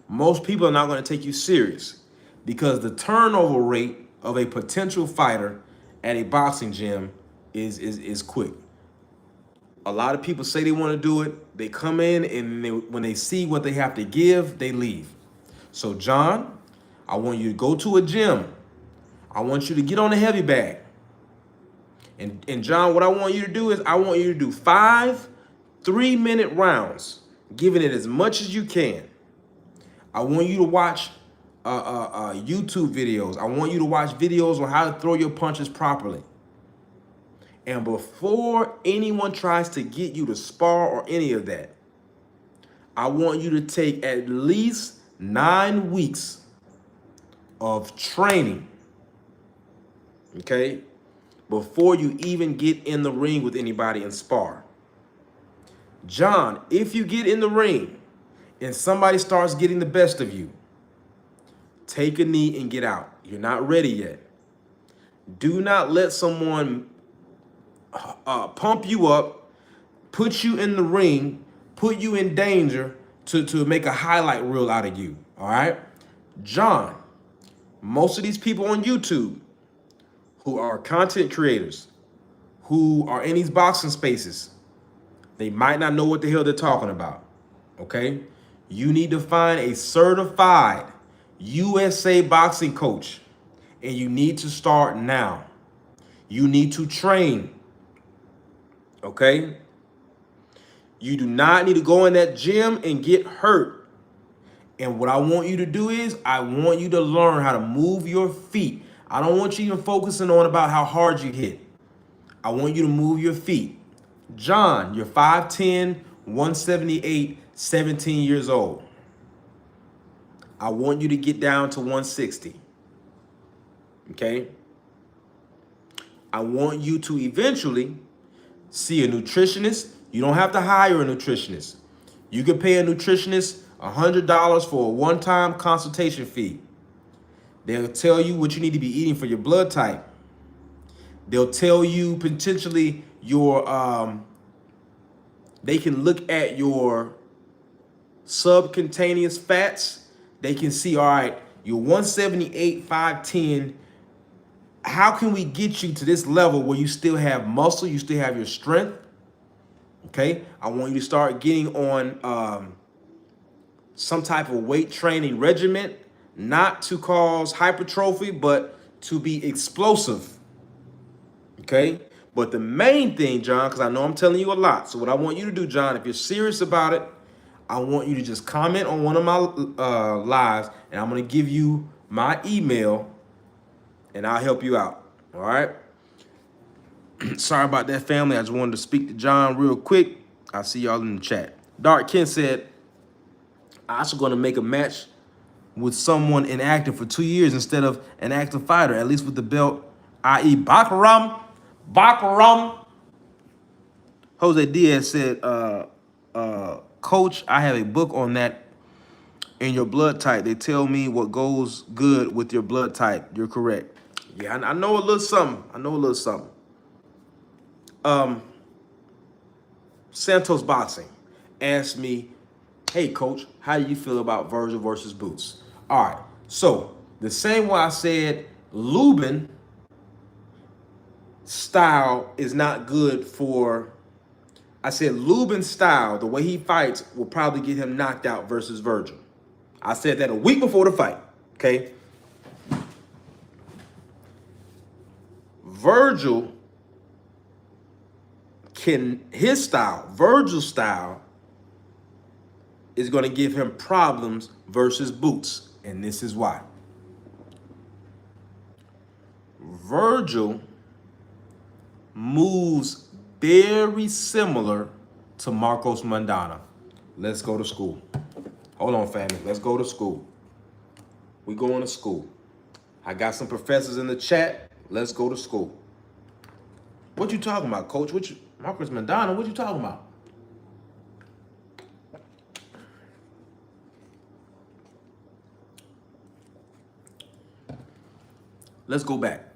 most people are not going to take you serious because the turnover rate of a potential fighter at a boxing gym is quick. A lot of people say they want to do it. They come in and when they see what they have to give, they leave. So John, I want you to go to a gym. I want you to get on a heavy bag. And John, what I want you to do is I want you to do 5 3-minute rounds, giving it as much as you can. I want you to watch YouTube videos. I want you to watch videos on how to throw your punches properly. And before anyone tries to get you to spar or any of that, I want you to take at least 9 weeks of training, okay, before you even get in the ring with anybody and spar. John, if you get in the ring and somebody starts getting the best of you, take a knee and get out. You're not ready yet. Do not let someone pump you up, put you in the ring, put you in danger to make a highlight reel out of you, all right? John, most of these people on YouTube who are content creators, who are in these boxing spaces, they might not know what the hell they're talking about, okay? You need to find a certified USA boxing coach, and you need to start now. You need to train, okay? You do not need to go in that gym and get hurt. And what I want you to do is I want you to learn how to move your feet. I don't want you even focusing on about how hard you hit. I want you to move your feet. John, you're 5'10", 178, 17 years old. I want you to get down to 160, okay? I want you to eventually see a nutritionist. You don't have to hire a nutritionist. You can pay a nutritionist $100 for a one-time consultation fee. They'll tell you what you need to be eating for your blood type. They'll tell you potentially your, they can look at your subcutaneous fats. They can see, all right, you're 178, 5'10". How can we get you to this level where you still have muscle, you still have your strength? Okay, I want you to start getting on some type of weight training regimen, not to cause hypertrophy, but to be explosive. Okay, but the main thing, John, because I know I'm telling you a lot. So what I want you to do, John, if you're serious about it, I want you to just comment on one of my lives, and I'm gonna give you my email, and I'll help you out. All right. Sorry about that, family. I just wanted to speak to John real quick. I'll see y'all in the chat. Dark Ken said, "I'm also gonna make a match with someone inactive for 2 years instead of an active fighter, at least with the belt, i.e. Bakaram. Bakaram." Jose Diaz said, "Coach, I have a book on that in your blood type. They tell me what goes good with your blood type. You're correct." Yeah, I know a little something. I know a little something. Santos Boxing asked me, "Hey, Coach, how do you feel about Vergil versus Boots?" All right, so the same way I said Lubin style is not good for, I said Lubin's style, the way he fights, will probably get him knocked out versus Vergil. I said that a week before the fight, okay? Vergil his style, Vergil's style, is going to give him problems versus Boots, and this is why. Vergil moves very similar to Marcos Maidana. Let's go to school. Hold on, family. Let's go to school. We going to school. I got some professors in the chat. Let's go to school. What you talking about, Coach? Marcos Maidana, what you talking about? Let's go back.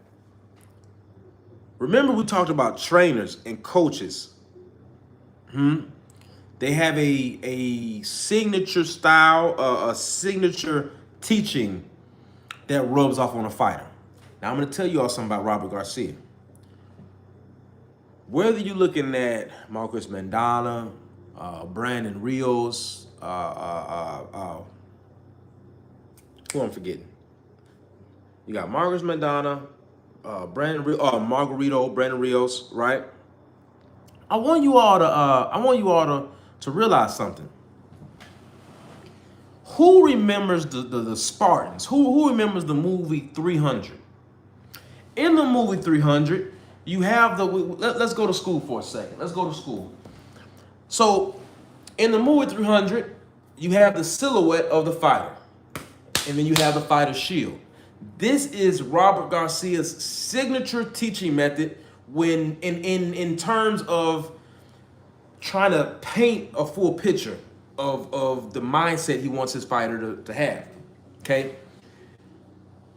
Remember, we talked about trainers and coaches. They have a signature style, a signature teaching that rubs off on a fighter. Now, I'm going to tell you all something about Robert Garcia. Whether you're looking at Marcos Maidana, Brandon Rios, who I'm forgetting. You got Marcos Maidana, Brandon Rios, right? I want you all to realize something. Who remembers the Spartans? Who remembers the movie 300? In the movie 300, you have let's go to school for a second. Let's go to school. So, in the movie 300, you have the silhouette of the fighter, and then you have the fighter's shield. This is Robert Garcia's signature teaching method when in terms of trying to paint a full picture of the mindset he wants his fighter to have, okay?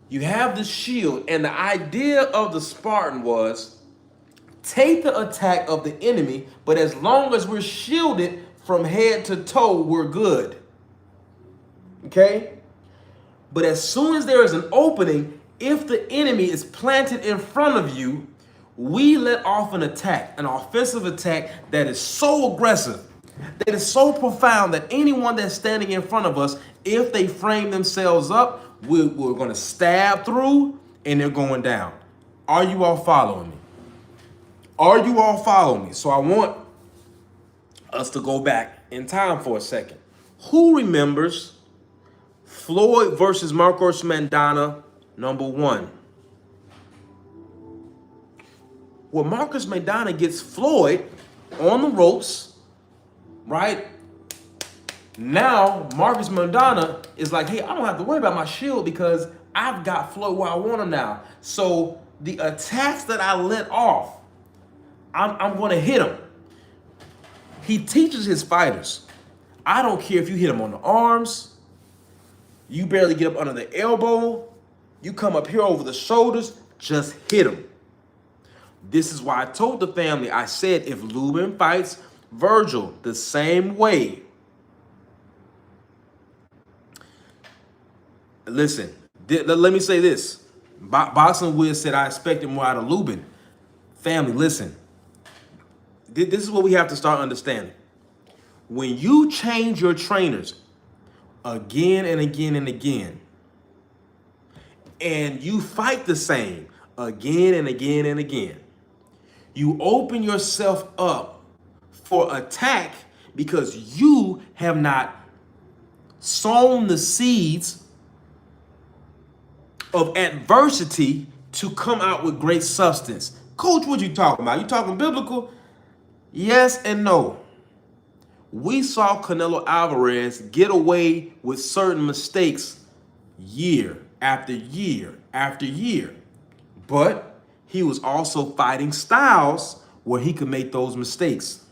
You have the shield, and the idea of the Spartan was take the attack of the enemy, but as long as we're shielded from head to toe, we're good, okay? But as soon as there is an opening, if the enemy is planted in front of you, we let off an attack, an offensive attack that is so aggressive, that is so profound that anyone that's standing in front of us, if they frame themselves up, we're going to stab through and they're going down. Are you all following me? Are you all following me? So I want us to go back in time for a second. Who remembers Floyd versus Marcos Maidana, #1? Well, Marcos Maidana gets Floyd on the ropes, right? Now, Marcos Maidana is like, hey, I don't have to worry about my shield because I've got Floyd where I want him now. So the attacks that I let off, I'm going to hit him. He teaches his fighters, I don't care if you hit him on the arms, you barely get up under the elbow, you come up here over the shoulders, just hit him. This is why I told the family, I said if Lubin fights Vergil the same way, listen, let me say this. Boxing Wiz said I expected more out of Lubin. Family, listen. This is what we have to start understanding. When you change your trainers again and again and again, and you fight the same again and again and again, you open yourself up for attack because you have not sown the seeds of adversity to come out with great substance. Coach, what you talking about? You talking biblical? Yes and no. We saw Canelo Alvarez get away with certain mistakes year after year after year. But he was also fighting styles where he could make those mistakes.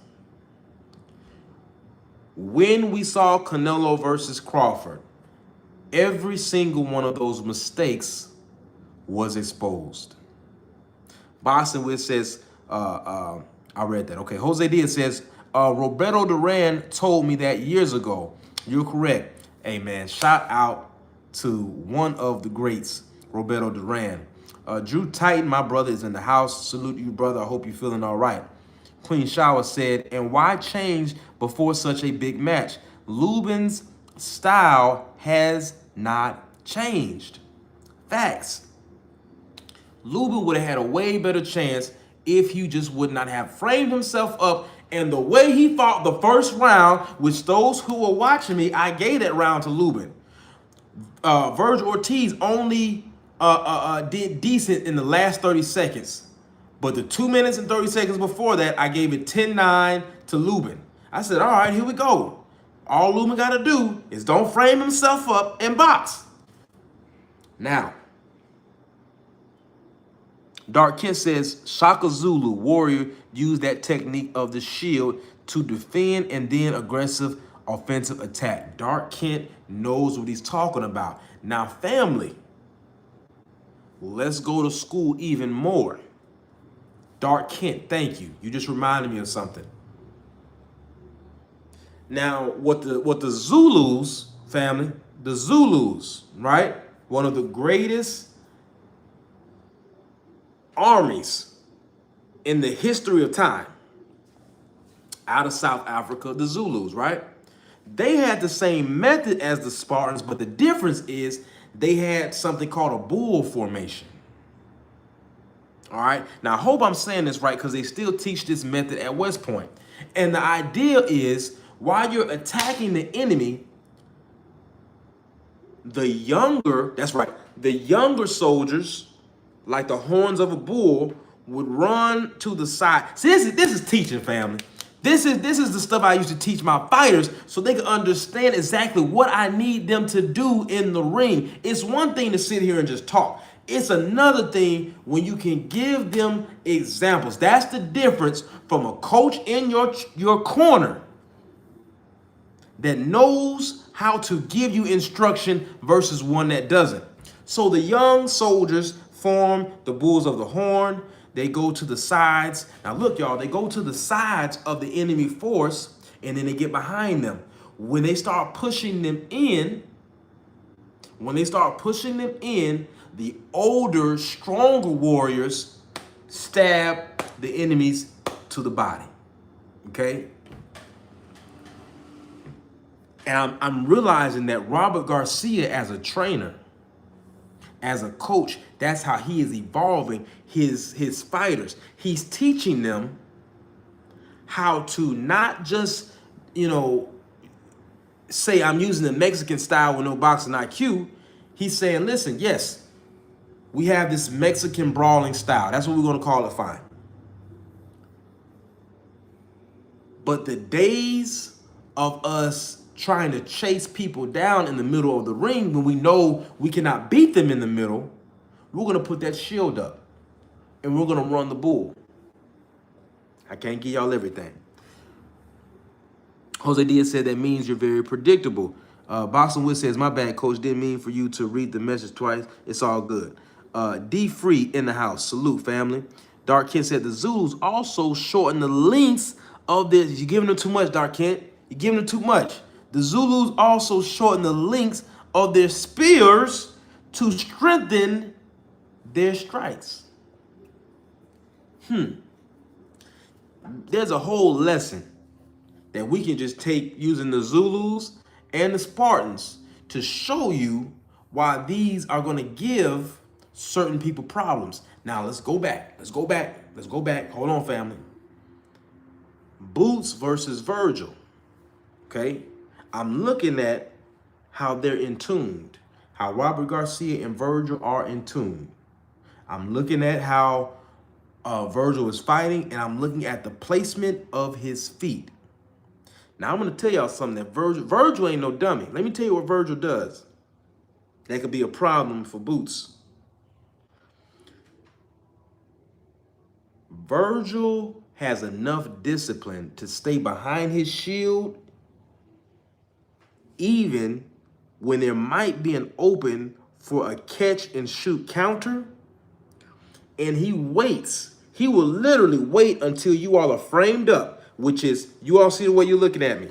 When we saw Canelo versus Crawford, every single one of those mistakes was exposed. Boston Witt says, I read that. Okay, Jose Diaz says, Roberto Duran told me that years ago. You're correct. Hey, man, shout out to one of the greats, Roberto Duran. Drew Titan, my brother, is in the house. Salute you, brother. I hope you're feeling all right. Queen Shower said, and why change before such a big match? Lubin's style has not changed. Facts. Lubin would have had a way better chance if he just would not have framed himself up. And the way he fought the first round, which those who were watching me, I gave that round to Lubin. Vergil Ortiz only did decent in the last 30 seconds. But the 2 minutes and 30 seconds before that, I gave it 10-9 to Lubin. I said, all right, here we go. All Lubin got to do is don't frame himself up and box. Now, Dark Kent says, Shaka Zulu warrior used that technique of the shield to defend and then aggressive offensive attack. Dark Kent knows what he's talking about. Now, family, let's go to school even more. Dark Kent, thank you. You just reminded me of something. Now, what the Zulus, family, the Zulus, right? One of the greatest armies in the history of time out of South Africa, the Zulus, right? They had the same method as the Spartans, but the difference is they had something called a bull formation. All right. Now, I hope I'm saying this right because they still teach this method at West Point. And the idea is while you're attacking the enemy, the younger soldiers, like the horns of a bull, would run to the side. See, this is teaching, family. This is the stuff I used to teach my fighters so they can understand exactly what I need them to do in the ring. It's one thing to sit here and just talk. It's another thing when you can give them examples. That's the difference from a coach in your corner that knows how to give you instruction versus one that doesn't. So the young soldiers form the bulls of the horn. They go to the sides. Now look, y'all, they go to the sides of the enemy force and then they get behind them. When they start pushing them in, the older, stronger warriors stab the enemies to the body, okay? And I'm realizing that Robert Garcia, as a trainer, as a coach, that's how he is evolving his fighters. He's teaching them how to not just, say I'm using the Mexican style with no boxing IQ. He's saying, listen, yes, we have this Mexican brawling style. That's what we're going to call it, fine. But the days of us trying to chase people down in the middle of the ring when we know we cannot beat them in the middle, we're going to put that shield up and we're going to run the bull. I can't give y'all everything. Jose Diaz said that means you're very predictable. Boston Witt says, my bad, coach, didn't mean for you to read the message twice. It's all good. D Free in the house. Salute, family. Dark Kent said the Zulus also shorten the lengths of this. You're giving them too much, Dark Kent. You're giving them too much. The Zulus also shorten the lengths of their spears to strengthen their strikes. There's a whole lesson that we can just take using the Zulus and the Spartans to show you why these are going to give certain people problems. Now, let's go back. Hold on, family. Boots versus Vergil. Okay? I'm looking at how they're in tune, how Robert Garcia and Vergil are in tune. I'm looking at how Vergil is fighting, and I'm looking at the placement of his feet. Now, I'm going to tell y'all something that Vergil ain't no dummy. Let me tell you what Vergil does. That could be a problem for Boots. Vergil has enough discipline to stay behind his shield even when there might be an open for a catch and shoot counter, and he waits. He will literally wait until you all are framed up, which is, you all see the way you're looking at me.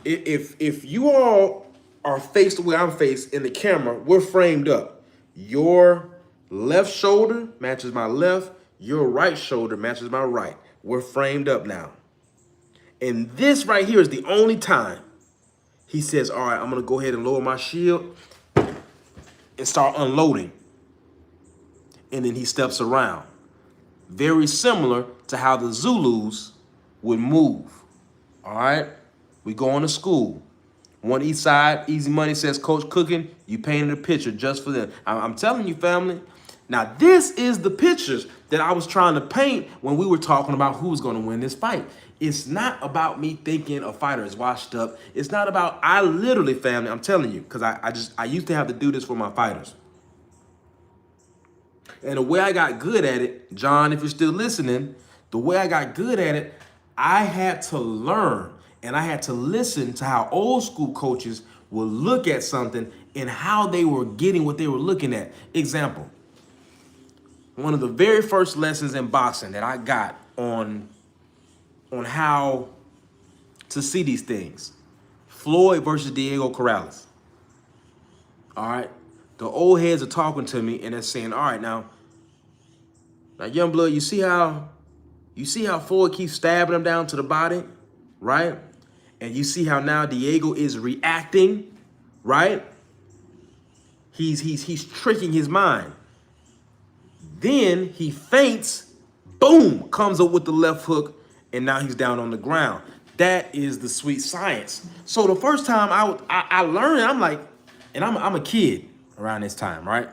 If you all are faced the way I'm faced in the camera, we're framed up. Your left shoulder matches my left, your right shoulder matches my right. We're framed up now. And this right here is the only time he says, all right, I'm going to go ahead and lower my shield and start unloading. And then he steps around. Very similar to how the Zulus would move. All right? We go on to school. One East Side, Easy Money says, Coach Cooking, you painted a picture just for them. I'm telling you, family. Now, this is the pictures that I was trying to paint when we were talking about who's going to win this fight. It's not about me thinking a fighter is washed up. It's not about, I literally, family, I'm telling you, because I used to have to do this for my fighters. And the way I got good at it, John, if you're still listening, the way I got good at it, I had to learn and I had to listen to how old school coaches would look at something and how they were getting what they were looking at. Example, one of the very first lessons in boxing that I got on how to see these things, Floyd versus Diego Corrales. All right. The old heads are talking to me and they're saying, all right, now young blood, you see how Floyd keeps stabbing him down to the body, right? And you see how now Diego is reacting, right? He's tricking his mind. Then he feints, boom, comes up with the left hook, and now he's down on the ground. That is the sweet science. So the first time I learned, I'm like, and I'm a kid around this time, right?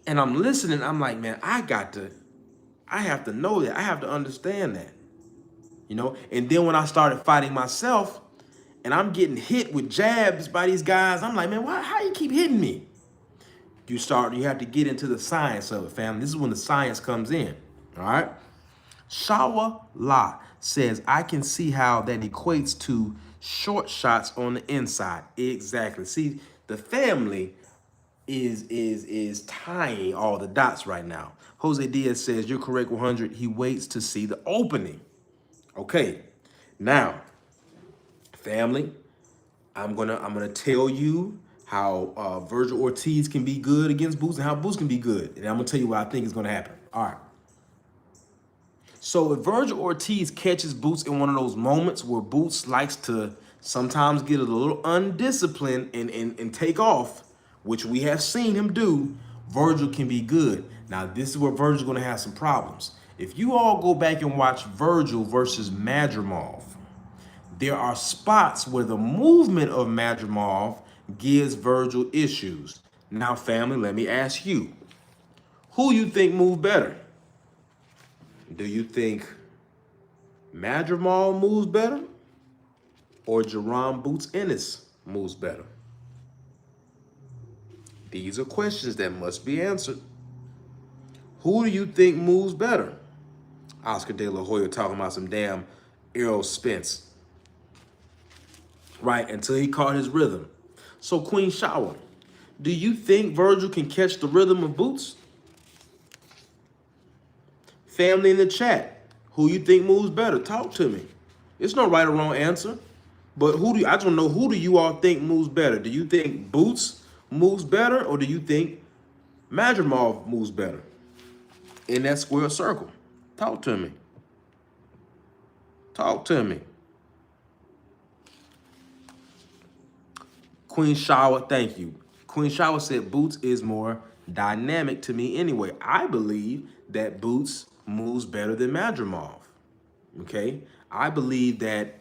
And I'm listening, I'm like, man, I have to know that. I have to understand that, you know? And then when I started fighting myself and I'm getting hit with jabs by these guys, I'm like, man, how you keep hitting me? You have to get into the science of it, family. This is when the science comes in, all right? Shawa La says, I can see how that equates to short shots on the inside. Exactly. See, the family is tying all the dots right now. Jose Diaz says, you're correct, 100. He waits to see the opening. Okay, now, family, I'm gonna tell you how Vergil Ortiz can be good against Boots and how Boots can be good, and I'm gonna tell you what I think is gonna happen. All right. So if Vergil Ortiz catches Boots in one of those moments where Boots likes to sometimes get a little undisciplined and take off, which we have seen him do, Vergil can be good. Now, this is where Vergil's going to have some problems. If you all go back and watch Vergil versus Madrimov, there are spots where the movement of Madrimov gives Vergil issues. Now, family, let me ask you, who you think moved better? Do you think Madrimov moves better or Jerome Boots Ennis moves better? These are questions that must be answered. Who do you think moves better? Oscar De La Hoya talking about some damn Errol Spence. Right, until he caught his rhythm. So Queen Shower, do you think Vergil can catch the rhythm of Boots? Family in the chat, who you think moves better? Talk to me. It's no right or wrong answer. But I just want to know, who do you all think moves better? Do you think Boots moves better, or do you think Madrimov moves better? In that square circle. Talk to me. Talk to me. Queen Shower, thank you. Queen Shower said Boots is more dynamic to me anyway. I believe that Boots moves better than Madrimov. Okay? I believe that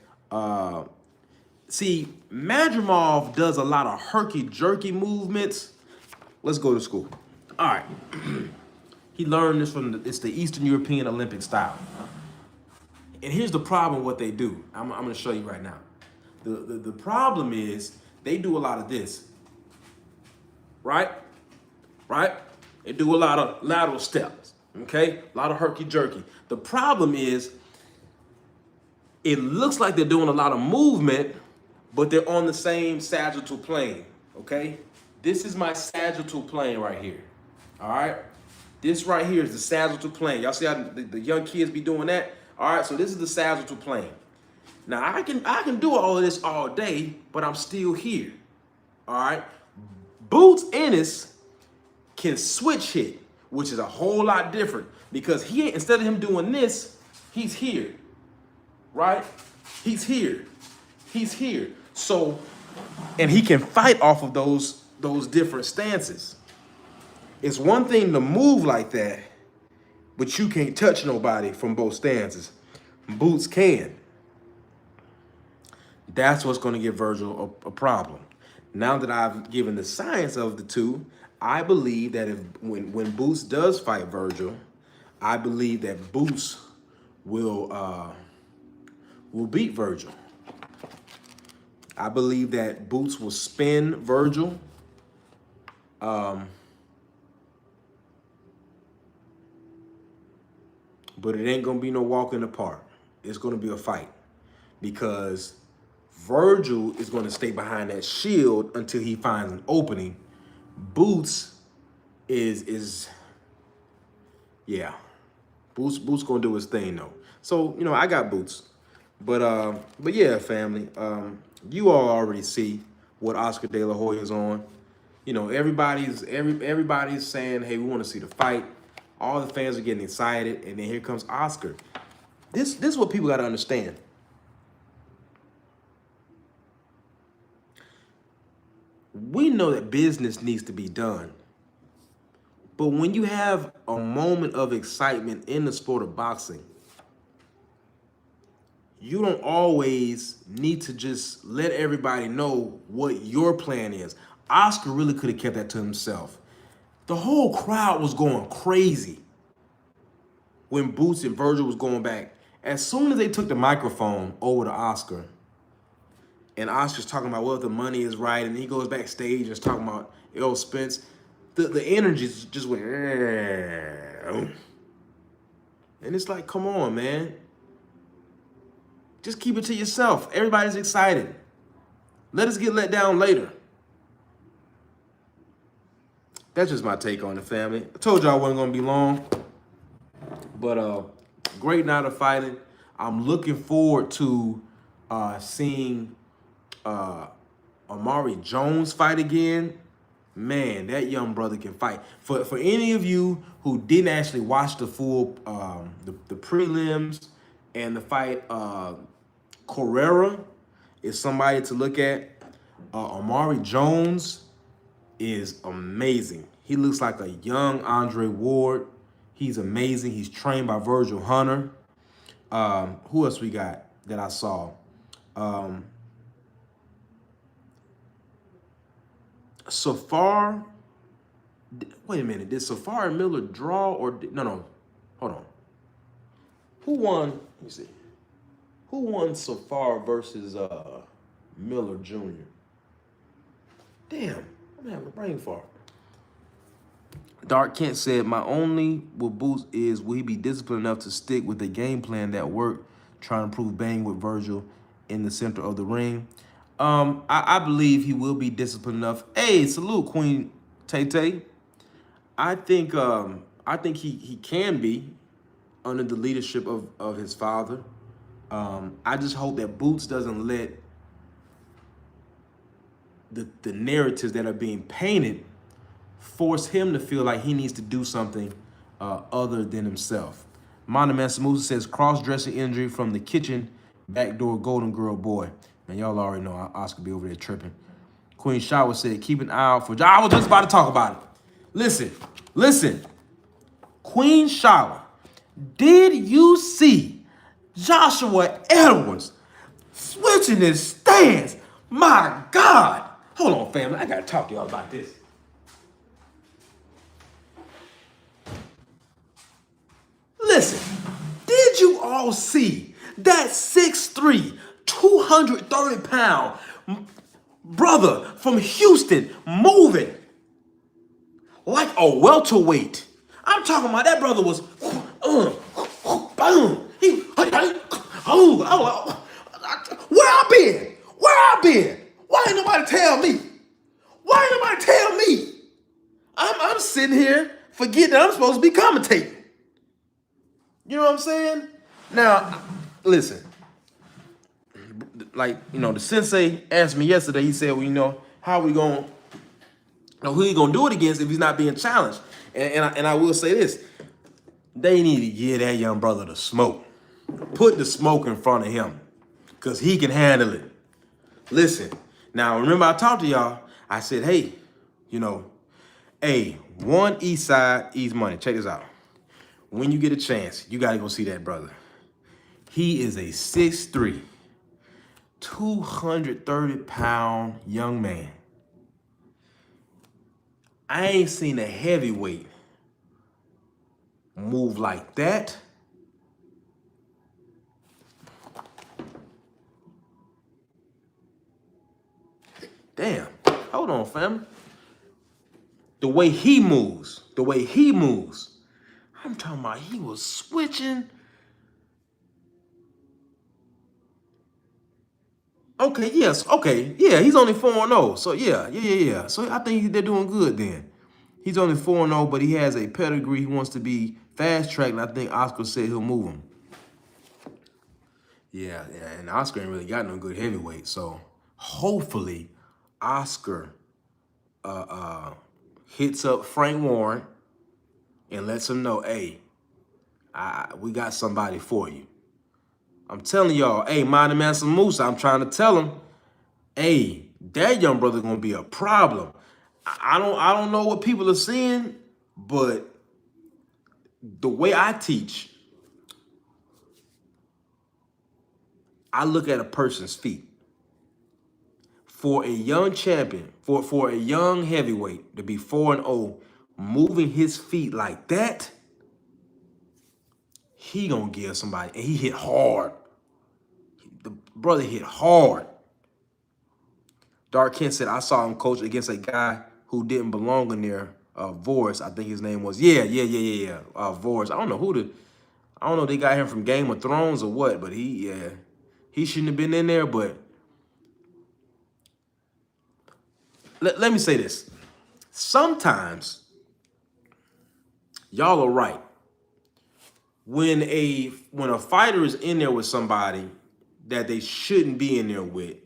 See, Madrimov does a lot of herky-jerky movements. Let's go to school. All right. He learned this from it's the Eastern European Olympic style. And here's the problem what they do. I'm going to show you right now. The problem is they do a lot of this. Right? Right? They do a lot of lateral steps. Okay? A lot of herky-jerky. The problem is it looks like they're doing a lot of movement, but they're on the same sagittal plane. Okay? This is my sagittal plane right here. All right? This right here is the sagittal plane. Y'all see how the young kids be doing that? All right, so this is the sagittal plane. Now, I can do all of this all day, but I'm still here. All right? Boots Ennis can switch hit, which is a whole lot different because instead of him doing this, he's here. Right? He's here. He's here. So, and he can fight off of those different stances. It's one thing to move like that, but you can't touch nobody from both stances. Boots can. That's what's going to give Vergil a problem. Now that I've given the science of the two, I believe that when Boots does fight Vergil, I believe that Boots will beat Vergil. I believe that Boots will spin Vergil. But it ain't going to be no walk in the park. It's going to be a fight because Vergil is going to stay behind that shield until he finds an opening. Boots yeah. Boots going to do his thing though. So, you know, I got Boots. But yeah, family, you all already see what Oscar De La Hoya's on. You know, everybody's saying, hey, we want to see the fight. All the fans are getting excited, and then here comes Oscar. This is what people got to understand. We know that business needs to be done. But when you have a moment of excitement in the sport of boxing, you don't always need to just let everybody know what your plan is. Oscar really could have kept that to himself. The whole crowd was going crazy when Boots and Vergil was going back. As soon as they took the microphone over to Oscar, and Oscar's talking about, well, the money is right, and he goes backstage and is talking about Errol Spence, the energy just went, and it's like, come on, man. Just keep it to yourself. Everybody's excited. Let us get let down later. That's just my take on the family. I told y'all I wasn't going to be long. But great night of fighting. I'm looking forward to seeing Amari Jones fight again. Man, that young brother can fight. For any of you who didn't actually watch the full the prelims and the fight, Correra is somebody to look at. Amari Jones is amazing. He looks like a young Andre Ward. He's amazing. He's trained by Vergil Hunter. Who else we got that I saw? Safar. Wait a minute. Did Safar and Miller draw or no? Hold on. Who won? Let me see. Who won Safar versus Miller Jr.? Damn, I'm having a brain fart. Dark Kent said, my only with Boots is, will he be disciplined enough to stick with the game plan that worked, trying to prove bang with Vergil in the center of the ring? I believe he will be disciplined enough. Hey, salute, Queen Tay-Tay. I think he can be under the leadership of his father. I just hope that Boots doesn't let the narratives that are being painted force him to feel like he needs to do something other than himself. Monument Samusa says, cross-dressing injury from the kitchen backdoor Golden Girl boy. Man, y'all already know Oscar be over there tripping. Queen Shawa said, keep an eye out for... I was just about to talk about it. Listen. Queen Shawa, did you see Joshua Edwards Switching his stance. My God. Hold on, family. I gotta talk to y'all about this. Listen, did you all see that 6'3", 230-pound brother from Houston moving like a welterweight? I'm talking about that brother was boom. Where I been? Where I been? Why ain't nobody tell me? Why ain't nobody tell me? I'm sitting here forgetting that I'm supposed to be commentating. You know what I'm saying? Now, listen. Like, you know, the sensei asked me yesterday. He said, well, you know, how we going to, who he going to do it against if he's not being challenged? And I will say this. They need to give that young brother the smoke. Put the smoke in front of him because he can handle it. Listen, now remember I talked to y'all. I said, hey, you know, hey, one East Side, East Money. Check this out. When you get a chance, you got to go see that brother. He is a 6'3", 230-pound young man. I ain't seen a heavyweight move like that. Damn, hold on, fam. The way he moves, I'm talking about he was switching. Okay, yes, okay, yeah, he's only 4-0, so yeah. So I think they're doing good then. He's only 4-0, but he has a pedigree. He wants to be fast-tracked, and I think Oscar said he'll move him. Yeah, and Oscar ain't really got no good heavyweight, so hopefully Oscar hits up Frank Warren and lets him know, hey, we got somebody for you. I'm telling y'all, hey, Mighty Mansa Musa, I'm trying to tell him, hey, that young brother gonna be a problem. I don't know what people are seeing, but the way I teach, I look at a person's feet. For a young champion, for a young heavyweight to be 4-0, moving his feet like that, he gonna give somebody, and he hit hard. The brother hit hard. Dark Kent said, I saw him coach against a guy who didn't belong in there, Voris, I think his name was. Yeah. Voris. I don't know if they got him from Game of Thrones or what, but he shouldn't have been in there, but let me say this. Sometimes y'all are right. When a fighter is in there with somebody that they shouldn't be in there with,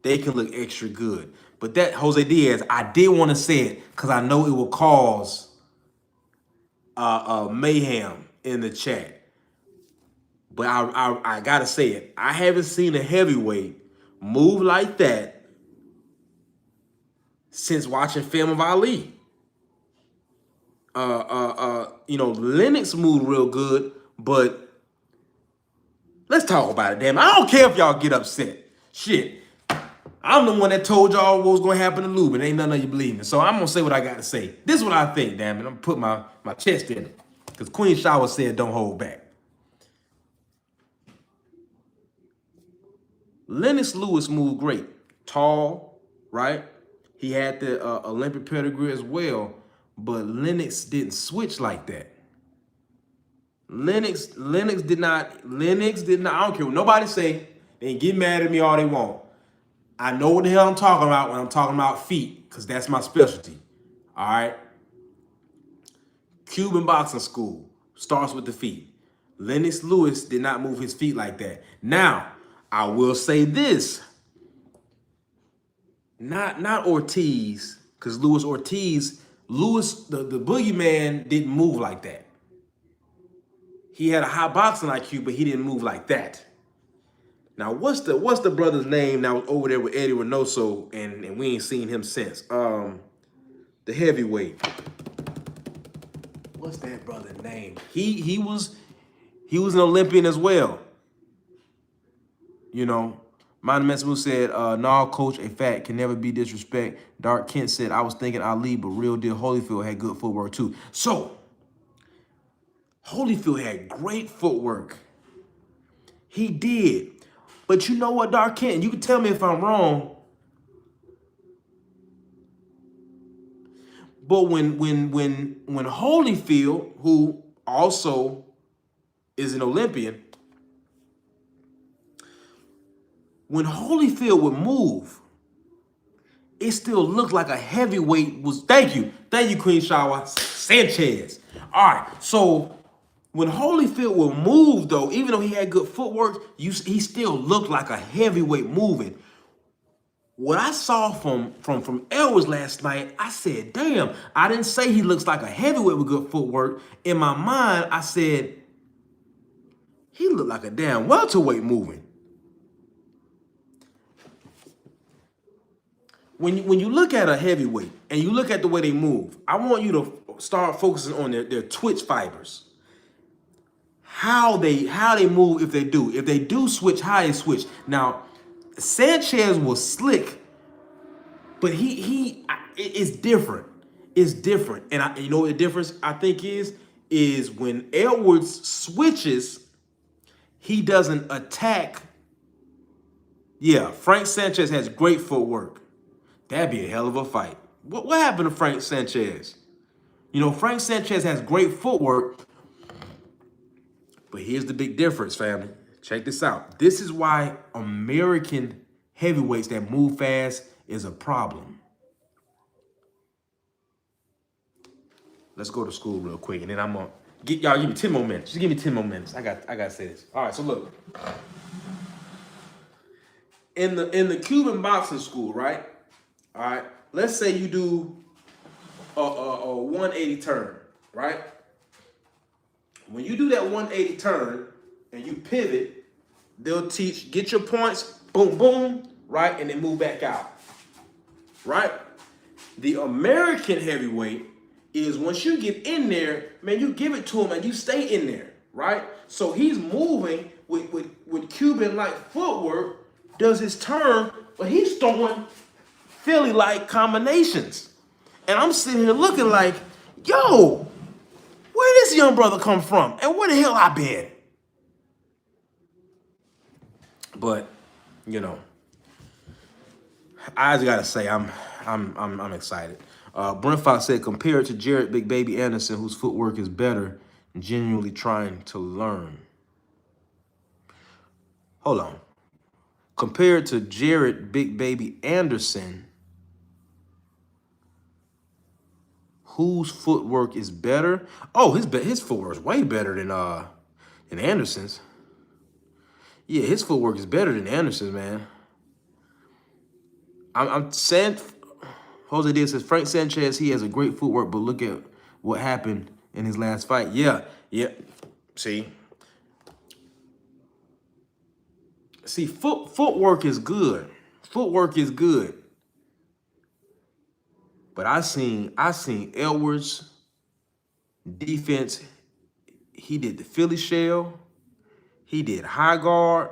they can look extra good. But that Jose Diaz, I did want to say it because I know it will cause mayhem in the chat. But I gotta say it. I haven't seen a heavyweight move like that since watching film of Ali. You know, Lennox moved real good, but let's talk about it, damn. I don't care if y'all get upset. Shit. I'm the one that told y'all what was going to happen to Lubin. Ain't none of you believe me. So I'm going to say what I got to say. This is what I think, damn it. I'm going to put my chest in it. Because Queen Shower said don't hold back. Lennox Lewis moved great. Tall, right? He had the Olympic pedigree as well. But Lennox didn't switch like that. Lennox did not, I don't care what nobody say. They can get mad at me all they want. I know what the hell I'm talking about when I'm talking about feet, because that's my specialty. All right? Cuban boxing school starts with the feet. Lennox Lewis did not move his feet like that. Now, I will say this. Not Ortiz, because Lewis, the boogeyman didn't move like that. He had a high boxing IQ, but he didn't move like that. Now, what's the brother's name that was over there with Eddie Reynoso, and we ain't seen him since? The heavyweight. What's that brother's name? He was an Olympian as well. You know, Mind Messible said, nah, coach, a fact can never be disrespect. Dark Kent said, I was thinking Ali, but real deal Holyfield had good footwork too. So, Holyfield had great footwork. He did. But you know what, Dark Kent, you can tell me if I'm wrong. But when Holyfield, who also is an Olympian, when Holyfield would move, it still looked like a heavyweight was. Thank you, Queen Shawa Sanchez. All right, so when Holyfield would move, though, even though he had good footwork, he still looked like a heavyweight moving. What I saw from Edwards last night, I said, damn, I didn't say he looks like a heavyweight with good footwork. In my mind, I said, he looked like a damn welterweight moving. When you look at a heavyweight and you look at the way they move, I want you to start focusing on their twitch fibers. How they move if they do. If they do switch, how they switch. Now, Sanchez was slick, but it's different. It's different. And you know what the difference I think is when Edwards switches, he doesn't attack. Yeah, Frank Sanchez has great footwork. That'd be a hell of a fight. What happened to Frank Sanchez? You know, Frank Sanchez has great footwork, but here's the big difference, family. Check this out. This is why American heavyweights that move fast is a problem. Let's go to school real quick, and then I'm gonna give me 10 more minutes. Just give me 10 more minutes. I got to say this. All right, so look. In the Cuban boxing school, right? All right, let's say you do a 180 turn, right? When you do that 180 turn and you pivot, they'll teach, get your points, boom, boom, right? And then move back out, right? The American heavyweight is once you get in there, man, you give it to him and you stay in there, right? So he's moving with Cuban-like footwork, does his turn, but he's throwing Philly-like combinations. And I'm sitting here looking like, yo, where this young brother come from? And where the hell I been? But, you know, I just gotta say I'm excited. Brent Fox said, compared to Jared Big Baby Anderson, whose footwork is better, genuinely trying to learn. Hold on. Compared to Jared Big Baby Anderson, whose footwork is better? Oh, his footwork is way better than Anderson's. Yeah, his footwork is better than Anderson's, man. I'm saying, Jose Diaz says, Frank Sanchez, he has a great footwork, but look at what happened in his last fight. Yeah. See, footwork is good. Footwork is good. But I seen Edwards defense. He did the Philly shell. He did high guard.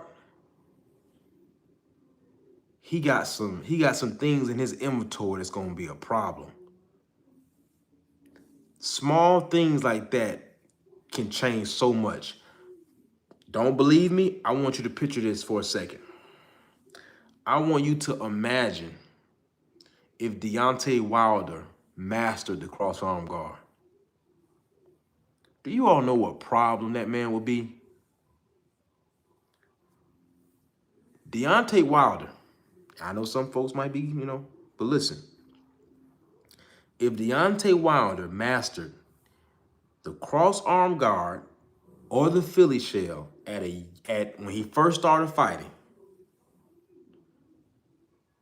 He got some things in his inventory that's gonna be a problem. Small things like that can change so much. Don't believe me? I want you to picture this for a second. I want you to imagine if Deontay Wilder mastered the cross-arm guard. Do you all know what problem that man would be? Deontay Wilder, I know some folks might be, but listen. If Deontay Wilder mastered the cross-arm guard or the Philly shell at when he first started fighting,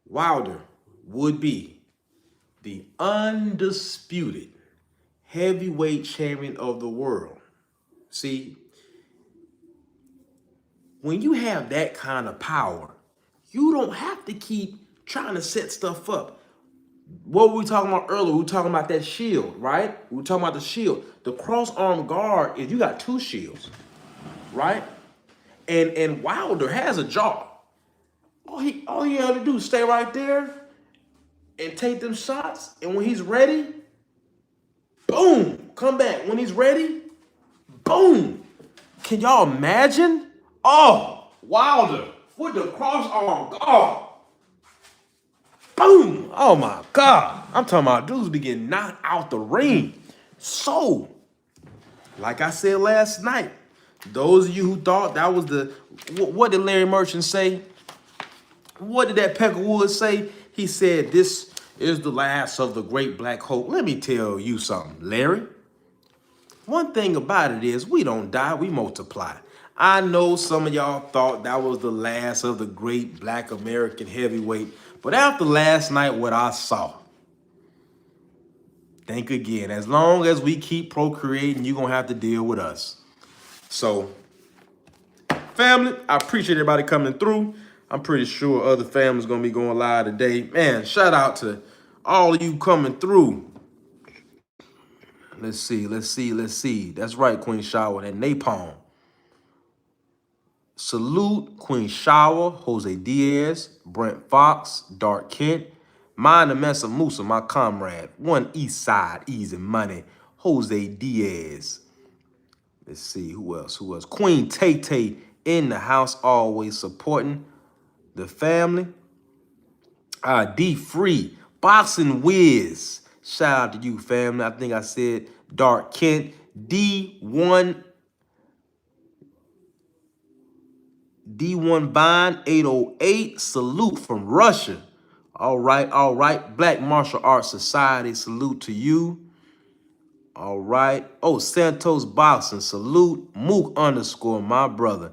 Wilder would be the undisputed heavyweight champion of the world. See, when you have that kind of power, you don't have to keep trying to set stuff up. What were we talking about earlier? We were talking about that shield, right? We were talking about the shield. The cross-arm guard is you got two shields, right? And Wilder has a jaw. All he had to do is stay right there and take them shots. And when he's ready, boom, come back. When he's ready, boom. Can y'all imagine? Oh, Wilder with the cross arm. Oh, boom. Oh my God. I'm talking about dudes be getting knocked out the ring. So, like I said last night, those of you who thought that was what did Larry Merchant say? What did that Peckerwood say? He said, this is the last of the great black hope. Let me tell you something, Larry. One thing about it is we don't die, we multiply. I know some of y'all thought that was the last of the great black American heavyweight, but after last night, what I saw, think again. As long as we keep procreating, you're going to have to deal with us. So, family, I appreciate everybody coming through. I'm pretty sure other families going to be going live today. Man, shout out to all of you coming through. Let's see. That's right, Queen Shower, that napalm. Salute, Queen Shower, Jose Diaz, Brent Fox, Dark Kent, Mind the Mesa Musa, my comrade, One East Side, Easy Money, Jose Diaz. Let's see, who else? Queen Tay in the house, always supporting the family. D Free, Boxing Wiz. Shout out to you, family. I think I said Dark Kent. D1 Bond 808. Salute from Russia. All right. Black Martial Arts Society. Salute to you. All right. Oh, Santos Boxing. Salute. Mook _ my brother.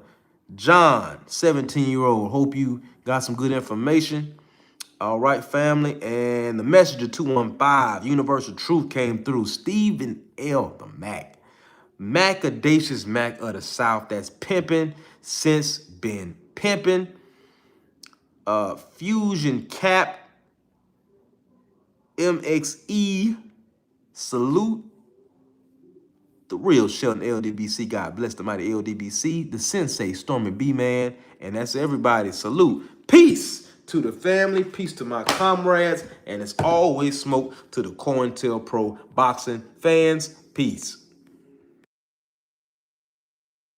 John, 17-year-old. Hope you got some good information. All right, family. And the Messenger 215, Universal Truth came through. Stephen L. the Mac. Macadacious Mac of the South. That's pimping since been pimping. Fusion Cap. MXE. Salute. The real Shelton LDBC. God bless the mighty LDBC. The Sensei Stormy B-Man. And that's everybody. Salute. Peace to the family, peace to my comrades, and it's always smoke to the COINTELPRO boxing fans. Peace.